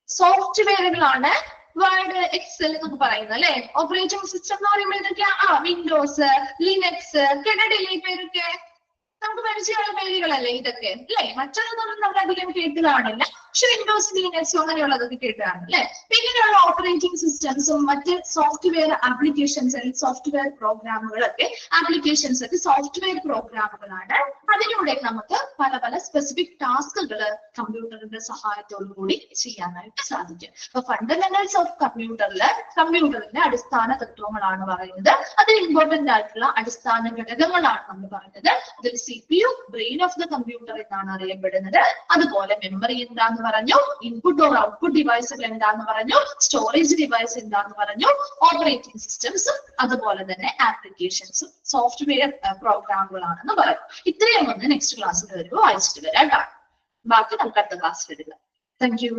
സോഫ്റ്റ്വെയറുകളാണ് വേർഡ്, എക്സൽ എന്നൊക്കെ പറയുന്നത് അല്ലെ. ഓപ്പറേറ്റിംഗ് സിസ്റ്റം എന്ന് പറയുമ്പോൾ ഇതൊക്കെയാ വിൻഡോസ്, ലിനക്സ്, കേട്ടിട്ടില്ലേ ഈ പേരൊക്കെ? നമുക്ക് പരിചയമുള്ള പേരുകളല്ലേ ഇതൊക്കെ അല്ലെ. മറ്റൊന്നും നമ്മൾ അധികം കേട്ട് കാണില്ല, പക്ഷെ വിൻഡോസ്, ലിനക്സും അങ്ങനെയുള്ളതൊക്കെ കേട്ട് കാണും അല്ലെ. ഇങ്ങനെയുള്ള ഓപ്പറേറ്റിംഗ് സിസ്റ്റംസും മറ്റ് സോഫ്റ്റ്വെയർ ആപ്ലിക്കേഷൻസ് അല്ലെങ്കിൽ സോഫ്റ്റ്വെയർ പ്രോഗ്രാമുകളൊക്കെ ആപ്ലിക്കേഷൻസ് ഒക്കെ സോഫ്റ്റ്വെയർ പ്രോഗ്രാമുകളാണ്. അതിലൂടെ നമുക്ക് പല പല സ്പെസിഫിക് ടാസ്കുകൾ കമ്പ്യൂട്ടറിന്റെ സഹായത്തോടു കൂടി ചെയ്യാനായിട്ട് സാധിക്കും. അപ്പൊ ഫണ്ടമെന്റൽസ് ഓഫ് കമ്പ്യൂട്ടറിന്റെ അടിസ്ഥാന തത്വങ്ങളാണ് പറയുന്നത്. അതിൽ ഇമ്പോർട്ടന്റ് ആയിട്ടുള്ള അടിസ്ഥാന ഘടകങ്ങളാണ് നമ്മൾ പറയുന്നത്. അതിൽ CPU brain of the computer എന്നാണ് അറിയപ്പെടുന്നത്. അതുപോലെ മെമ്മറി എന്താന്ന് പറഞ്ഞു, ഇൻപുട്ട് ഓർ ഔട്ട്പുട്ട് ഡിവൈസുകൾ എന്താന്ന് പറഞ്ഞു, സ്റ്റോറേജ് ഡിവൈസ് എന്താന്ന് പറഞ്ഞു, ഓപ്പറേറ്റിംഗ് സിസ്റ്റംസും അതുപോലെ തന്നെ ആപ്ലിക്കേഷൻസും സോഫ്റ്റ്വെയർ പ്രോഗ്രാമുകളാണെന്ന് പറയും. ഇത്രയും ഒന്ന് നെക്സ്റ്റ് ക്ലാസ്സിൽ വരുമ്പോൾ വായിച്ചിട്ട് വരാം കേട്ടോ. ബാക്കി നമുക്ക് അടുത്ത ക്ലാസ്സിൽ എടുക്കാം. Thank you.